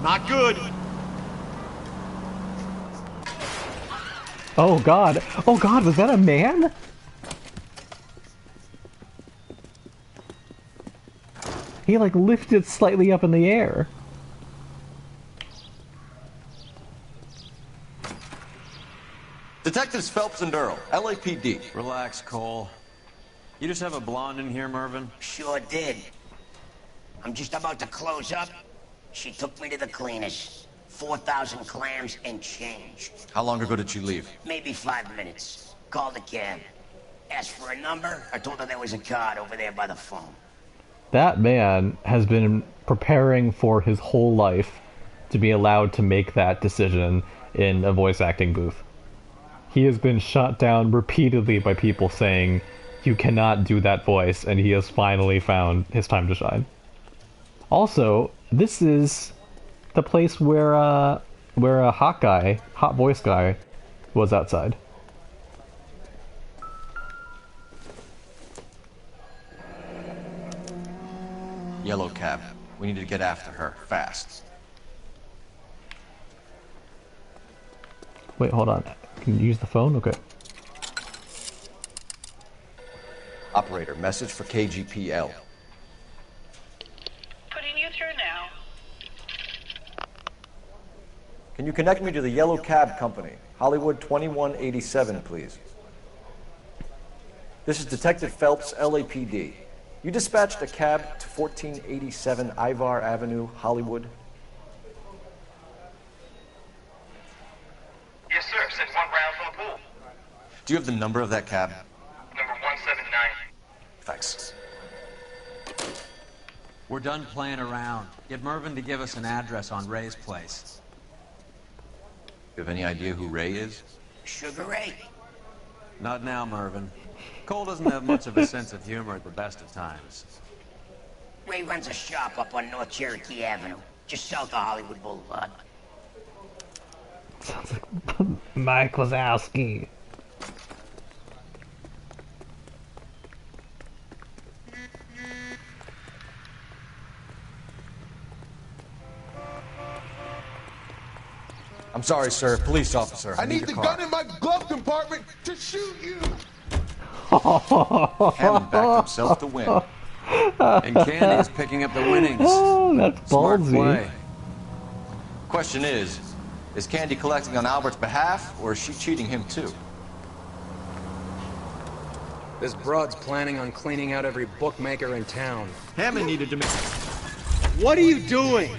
Not good. Oh god! Oh god, was that a man? He like lifted slightly up in the air. Detectives Phelps and Earl, LAPD. Relax, Cole. You just have a blonde in here, Mervyn? Sure did. I'm just about to close up. She took me to the cleaners. 4,000 clams and change. How long ago did she leave? Maybe 5 minutes. Called a cab. Asked for a number. I told her there was a card over there by the phone. That man has been preparing for his whole life to be allowed to make that decision in a voice acting booth. He has been shot down repeatedly by people saying, you cannot do that voice, and he has finally found his time to shine. Also, this is the place where a hot voice guy was outside. Yellow cab. We need to get after her, fast. Wait, hold on. Can you use the phone? Okay. Operator, message for KGPL. Putting you through now. Can you connect me to the Yellow Cab Company? Hollywood 2187, please. This is Detective Phelps, LAPD. You dispatched a cab to 1487 Ivar Avenue, Hollywood. Yes, sir. Send one round from the pool. Do you have the number of that cab? Number 179. Thanks. We're done playing around. Get Mervyn to give us an address on Ray's place. You have any idea who Ray is? Sugar Ray? Not now, Mervyn. Cole doesn't have much of a sense of humor at the best of times. Ray runs a shop up on North Cherokee Avenue, just south of Hollywood Boulevard. Sounds like Mike Wazowski. I'm sorry, sir. Police officer. I need the gun in my glove compartment to shoot you. Hammond backed himself to win. And Candy is picking up the winnings. Oh, that's Smart ballsy. play. Question is Candy collecting on Albert's behalf, or is she cheating him too? This broad's planning on cleaning out every bookmaker in town. Hammond needed to make... What are you doing?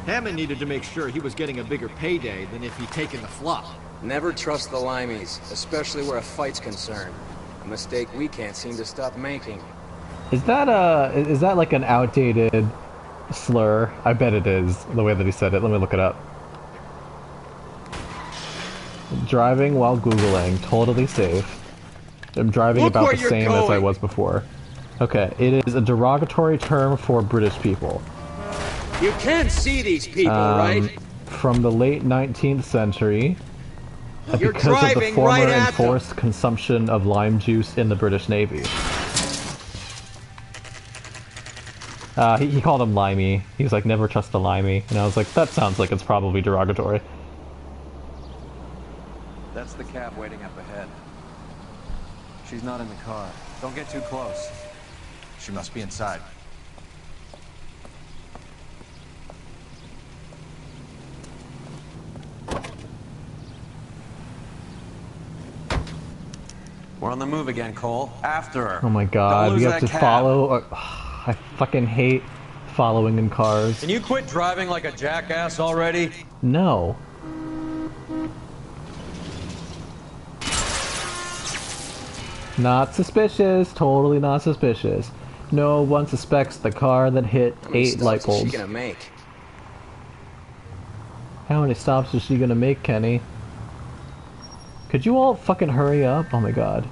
Hammond needed to make sure he was getting a bigger payday than if he'd taken the flop. Never trust the limeys, especially where a fight's concerned. A mistake we can't seem to stop making. Is that like an outdated slur? I bet it is, the way that he said it. Let me look it up. Driving while Googling, totally safe. I'm driving Look about where the you're same as I going. was before. Okay, it is a derogatory term for British people. You can see these people, right? From the late 19th century, You're because of the driving former right at enforced consumption of lime juice in the British Navy. He called him limey. He was like, never trust a limey. And I was like, that sounds like it's probably derogatory. That's the cab waiting up ahead. She's not in the car. Don't get too close. She must be inside. We're on the move again, Cole. After her. Oh my god, Don't lose we have that to cab. follow... I fucking hate following in cars. Can you quit driving like a jackass already? No. Not suspicious. Totally not suspicious. No one suspects the car that hit How many 8 light stops is bulbs. she gonna make? How many stops is she gonna make, Kenny? Could you all fucking hurry up? Oh my god.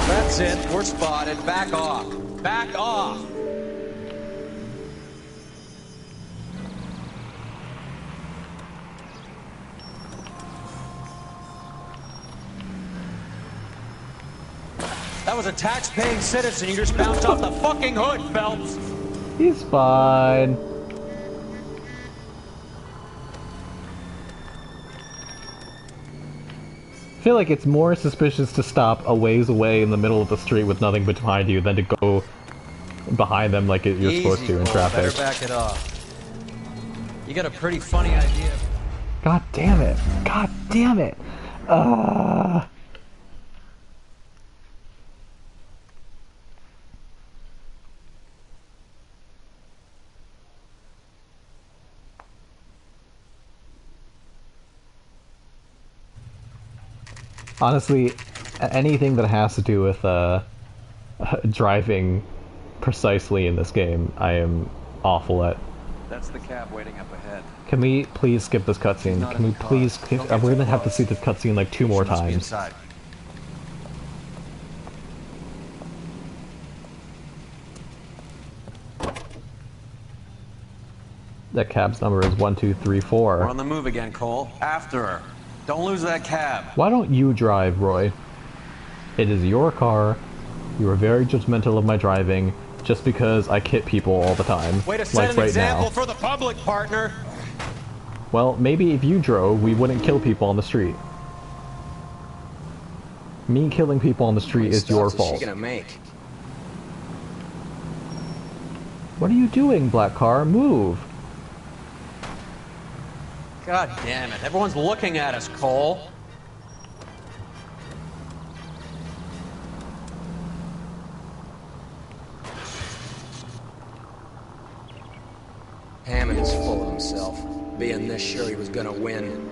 That's it. We're spotted. Back off. Back off. That was a tax-paying citizen. You just bounced off the fucking hood, Phelps. He's fine. I feel like it's more suspicious to stop a ways away in the middle of the street with nothing behind you than to go behind them like you're supposed to in Cole. traffic. Better back it off. You got a pretty funny idea. God damn it. God damn it. Honestly, anything that has to do with driving precisely in this game, I am awful at. That's the cab waiting up ahead. Can we please skip this cutscene? Can we please? We're gonna have to see this cutscene like 2 more times. Inside. That cab's number is 1234. We're on the move again, Cole. After her. Don't lose that cab. Why don't you drive, Roy? It is your car. You are very judgmental of my driving, just because I hit people all the time. Way to set like an right example now. for the public, partner. Well, maybe if you drove, we wouldn't kill people on the street. Me killing people on the street is your fault. What's she gonna make? What are you doing, black car? Move! God damn it. Everyone's looking at us, Cole. Hammond is full of himself, being this sure he was gonna win.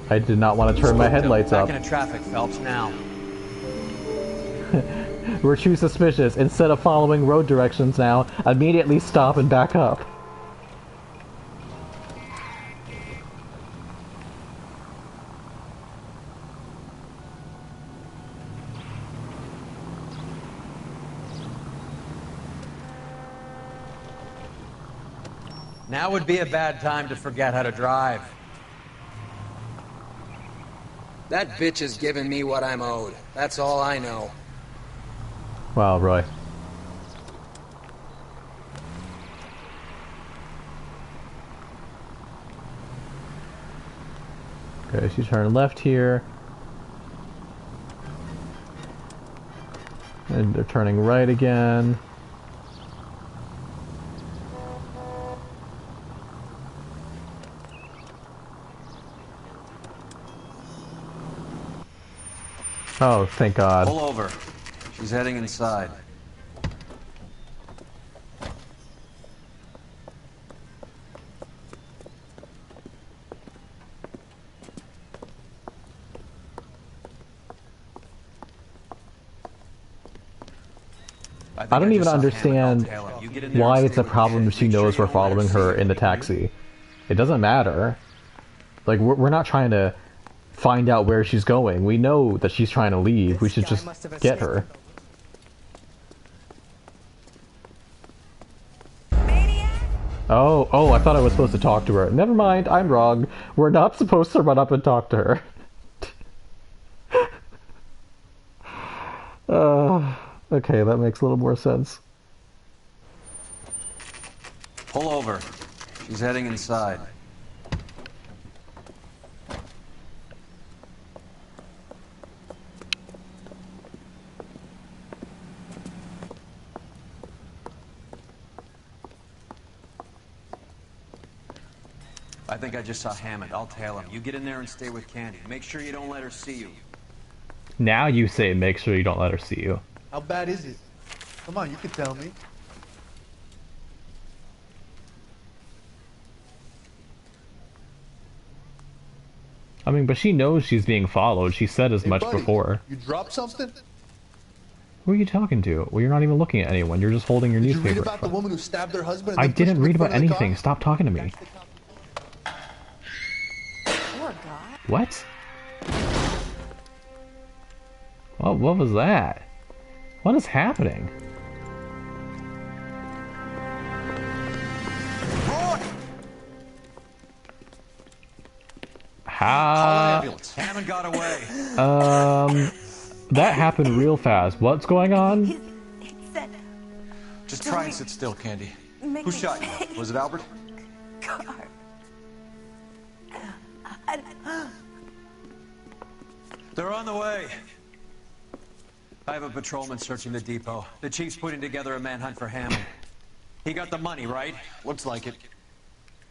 I did not want to turn my headlights up. Back into traffic, Phelps, now. We're too suspicious. Instead of following road directions now, immediately stop and back up. Now would be a bad time to forget how to drive. That bitch is giving me what I'm owed. That's all I know. Wow, Roy. Okay, she's turning left here. And they're turning right again. Oh, thank God. Pull over. She's heading inside. I don't even understand why it's a problem if she knows we're following her in the taxi. It doesn't matter. Like, we're not trying to find out where she's going. We know that she's trying to leave. We should just get her. Oh, I thought I was supposed to talk to her. Never mind, I'm wrong. We're not supposed to run up and talk to her. Okay, that makes a little more sense. Pull over. She's heading inside. I think I just saw Hammond. I'll tail him. You get in there and stay with Candy. Make sure you don't let her see you. Now you say make sure you don't let her see you. How bad is it? Come on, you can tell me. I mean, but she knows she's being followed. She said as much buddy, before. You dropped something? Who are you talking to? Well, you're not even looking at anyone. You're just holding your Did newspaper. you read about the woman who stabbed her husband? I didn't read about anything. Stop talking to me. Poor guy. What? What was that? What is happening? Hammond got away. That happened real fast. What's going on? Just try and sit still, Candy. Who shot you? Was it Albert? They're on the way. I have a patrolman searching the depot. The chief's putting together a manhunt for Hammond. He got the money, right? Looks like it.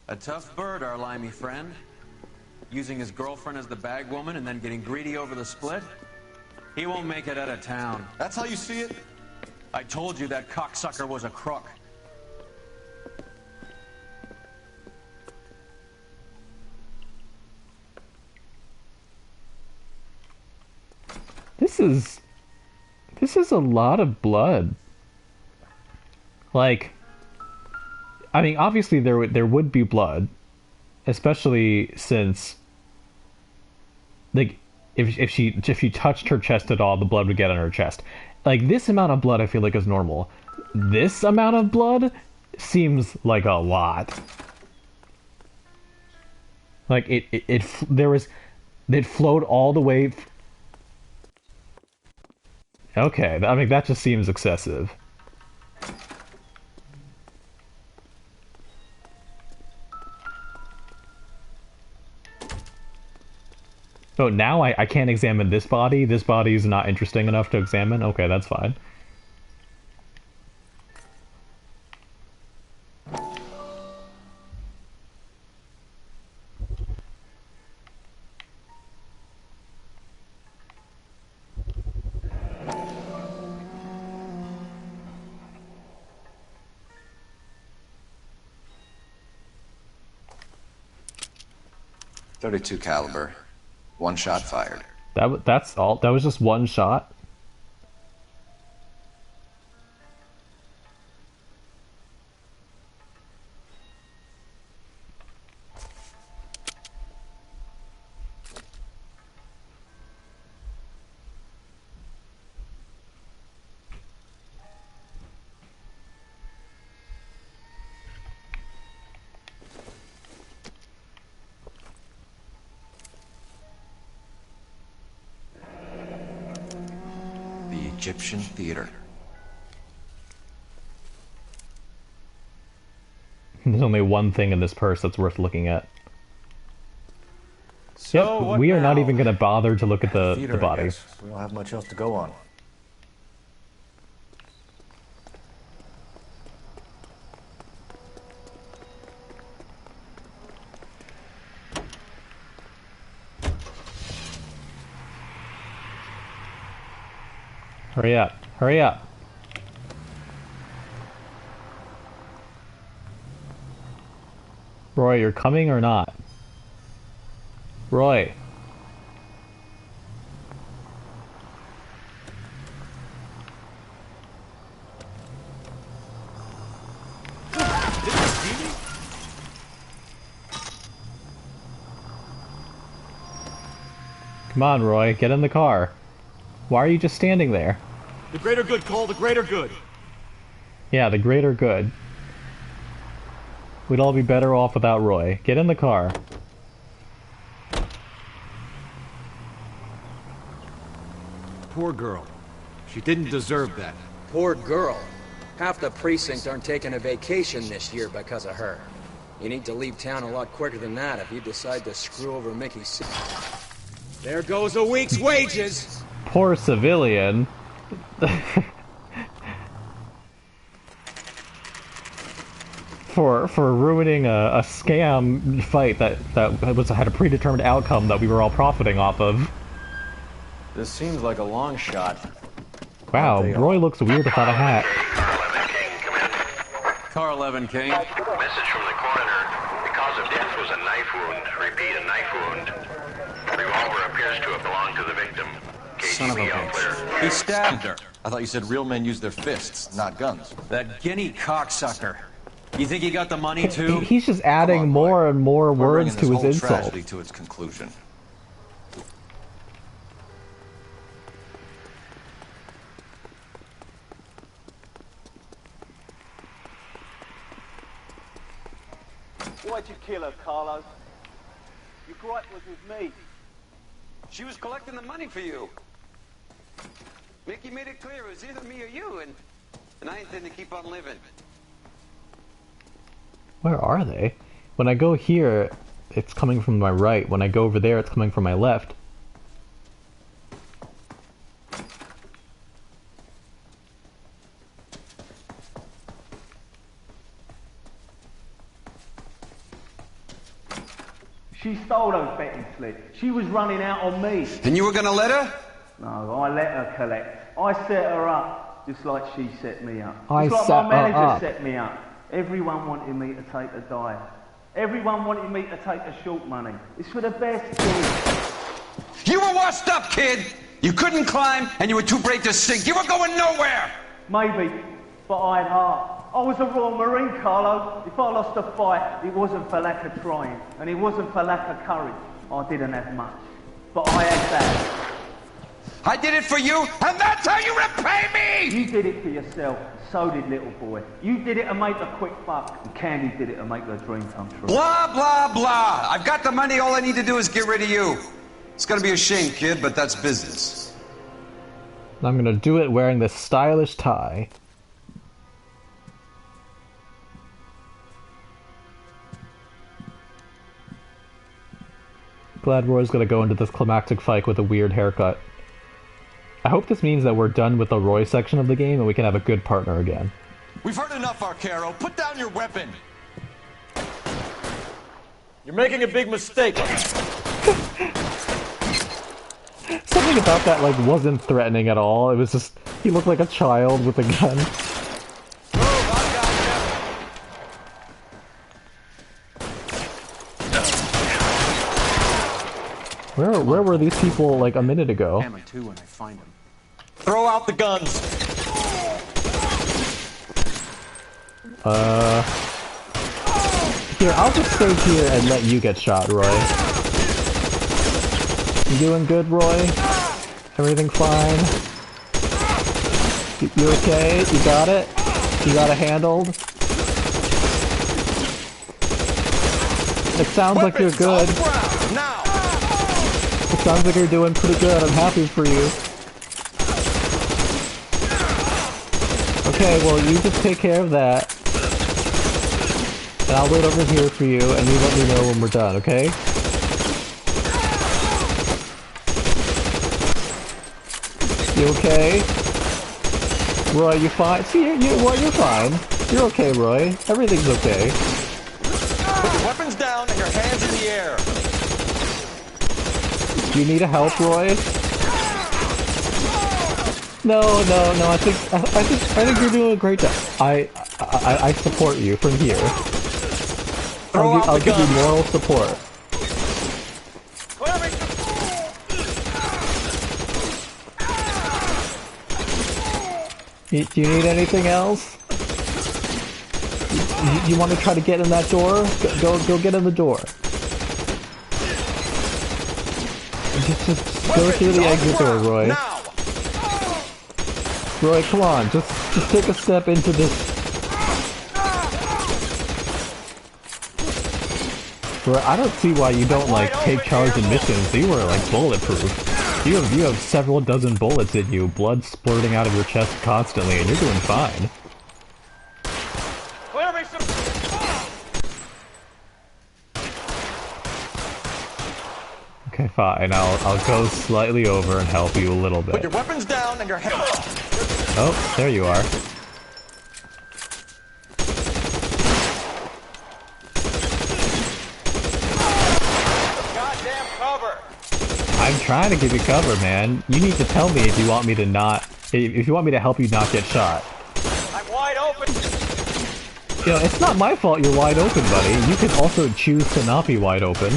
A tough bird, our limey friend. Using his girlfriend as the bag woman and then getting greedy over the split? He won't make it out of town. That's how you see it? I told you that cocksucker was a crook. This is a lot of blood. Like, I mean, obviously there would be blood, especially since, like, if she touched her chest at all, the blood would get on her chest. Like, this amount of blood, I feel like is normal. This amount of blood seems like a lot. Like it flowed all the way. Okay, I mean, that just seems excessive. Oh, now I can't examine this body? This body is not interesting enough to examine? Okay, that's fine. .32 caliber. One shot fired. That's all? That was just one shot? Egyptian theater. There's only one thing in this purse that's worth looking at. So Yep, what we are not now? even going to bother to look at the Theater, I body. guess. We don't have much else to go on. Hurry up. Hurry up. Roy, you're coming or not? Roy. Come on, Roy, get in the car. Why are you just standing there? The greater good, Cole, the greater good. Yeah, the greater good. We'd all be better off without Roy. Get in the car. Poor girl. She didn't deserve that. Poor girl. Half the precinct aren't taking a vacation this year because of her. You need to leave town a lot quicker than that if you decide to screw over Mickey C. There goes a week's wages! Poor civilian. for ruining a scam fight that had a predetermined outcome that we were all profiting off of. This seems like a long shot. Wow, Roy looks weird without a hat. Car 11, King. Message from the coroner. The cause of death was a knife wound. Repeat, a knife wound. The revolver appears to have belonged to the victim. Son of a bitch. He stabbed her. I thought you said real men use their fists, not guns. That guinea cocksucker. You think he got the money too? He's just adding more and more We're words bringing to this his whole insult. tragedy to its conclusion. Why'd you kill her, Carlos? Your gripe was with me. She was collecting the money for you. Mickey made it clear it was either me or you, and I intend to keep on living. Where are they? When I go here, it's coming from my right. When I go over there, it's coming from my left. She stole those betting slips. She was running out on me. And you were gonna let her? No, I let her collect. I set her up, just like she set me up. I Just like set my her manager up. set me up. Everyone wanted me to take the dive. Everyone wanted me to take the short money. It's for the best kid. You were washed up, kid! You couldn't climb, and you were too brave to sink. You were going nowhere! Maybe, but I had heart. I was a Royal Marine, Carlo. If I lost a fight, it wasn't for lack of trying, and it wasn't for lack of courage. I didn't have much, but I had that. I did it for you, and that's how you repay me! You did it for yourself, so did little boy. You did it to make a quick buck, and Candy did it to make her dream come true. Blah, blah, blah. I've got the money. All I need to do is get rid of you. It's gonna be a shame, kid, but that's business. I'm gonna do it wearing this stylish tie. Glad Roy's gonna go into this climactic fight with a weird haircut. I hope this means that we're done with the Roy section of the game and we can have a good partner again. We've heard enough, Arcaro. Put down your weapon. You're making a big mistake. Something about that, like, wasn't threatening at all. It was just, he looked like a child with a gun. Where were these people, like, a minute ago? Hammond too when I find him. Throw out the guns. Here, I'll just stay here and let you get shot, Roy. You doing good, Roy? Everything fine? You okay? You got it? You got it handled? It sounds like you're good. It sounds like you're doing pretty good. I'm happy for you. Okay, well, you just take care of that. And I'll wait over here for you, and you let me know when we're done, okay? You okay? Roy, you fine? See, Roy, you're fine. You're okay, Roy. Everything's okay. Put your weapons down and your hands in the air. Do you need help, Roy? No. I think you're doing a great job. I support you from here. I'll give you moral support. Do you need anything else? You want to try to get in that door? Go get in the door. Just go through the exit door, Roy. Roy, come on, just take a step into this. Roy, I don't see why you don't like take charge in missions. You were like bulletproof. You have several dozen bullets in you, blood splurting out of your chest constantly, and you're doing fine. Okay, fine. I'll go slightly over and help you a little bit. Put your weapons down and your head. Oh, there you are. Goddamn cover. I'm trying to give you cover, man. You need to tell me if you want me to not, if you want me to help you not get shot. I'm wide open. You know, it's not my fault you're wide open, buddy. You can also choose to not be wide open.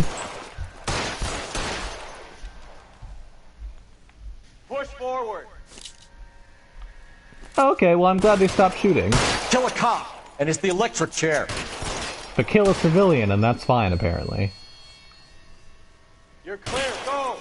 Push forward. Okay, well, I'm glad they stopped shooting. Kill a cop, and it's the electric chair. But kill a civilian, and that's fine, apparently. You're clear, go!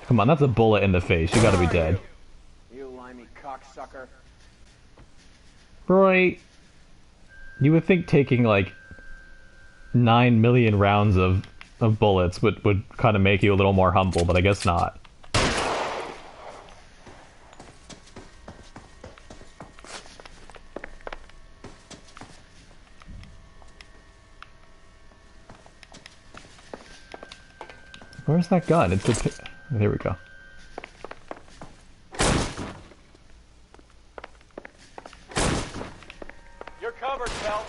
Come on, that's a bullet in the face. You gotta be dead. You limey cocksucker. Roy, you would think taking like 9 million rounds of bullets would kind of make you a little more humble, but I guess not. Where's that gun? It's a... There we go. You're covered, Pelt.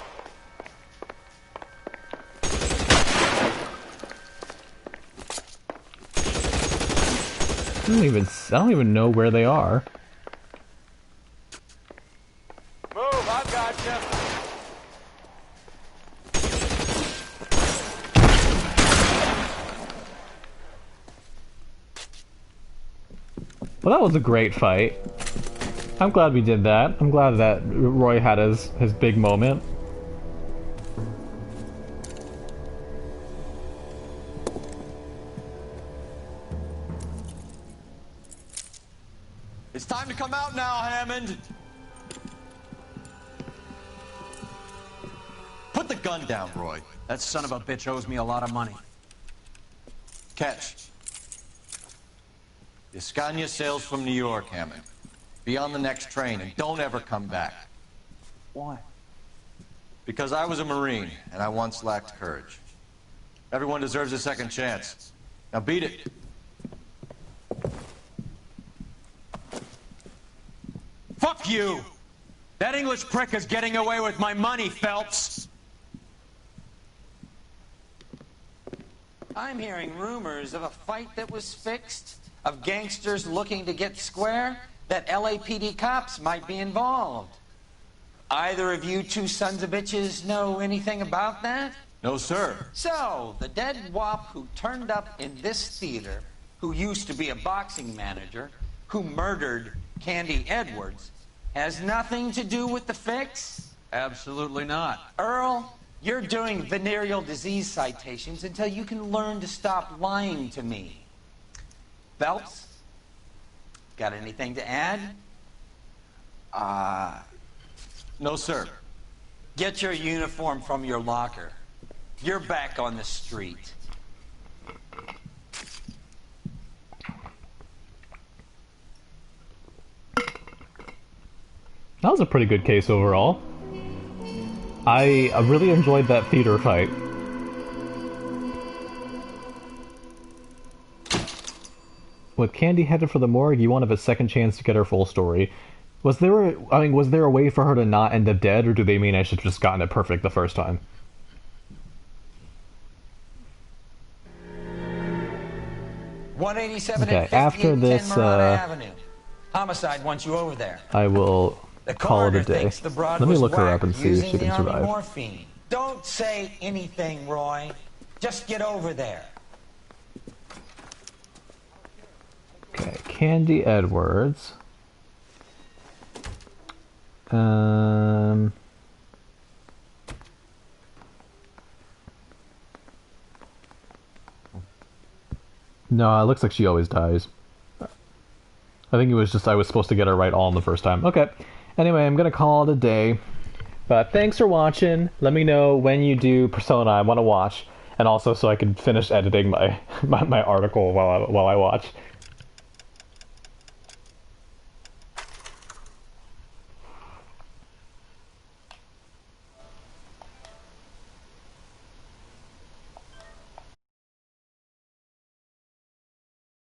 I don't even know where they are. Move, I've got you. Well, that was a great fight. I'm glad we did that. I'm glad that Roy had his big moment. It's time to come out now, Hammond. Put the gun down, Roy. That son of a bitch owes me a lot of money. Catch. The Scania sails from New York, Hammond. Be on the next train and don't ever come back. Why? Because I was a Marine and I once lacked courage. Everyone deserves a second chance. Now beat it. Fuck you! That English prick is getting away with my money, Phelps! I'm hearing rumors of a fight that was fixed, of gangsters looking to get square, that LAPD cops might be involved. Either of you two sons of bitches know anything about that? No, sir. So, the dead wop who turned up in this theater, who used to be a boxing manager, who murdered Candy Edwards, has nothing to do with the fix? Absolutely not. Earl, you're doing venereal disease citations until you can learn to stop lying to me. Phelps, got anything to add? No, sir. Get your uniform from your locker. You're back on the street. That was a pretty good case overall. I really enjoyed that theater fight. With Candy headed for the morgue, you want to have a second chance to get her full story. Was there a way for her to not end up dead, or do they mean I should have just gotten it perfect the first time? 187 Okay, and after 5810 this, Marana Avenue. Homicide wants you over there. I will call it a day. Thinks the broad Let me was look her up whacked and see if using she the can army survive. morphine. Don't say anything, Roy. Just get over there. Okay, Candy Edwards. No, it looks like she always dies. I think it was just I was supposed to get her right all in the first time. Okay. Anyway, I'm gonna call it a day. But thanks for watching. Let me know when you do Persona I want to watch, and also so I can finish editing my article while I watch.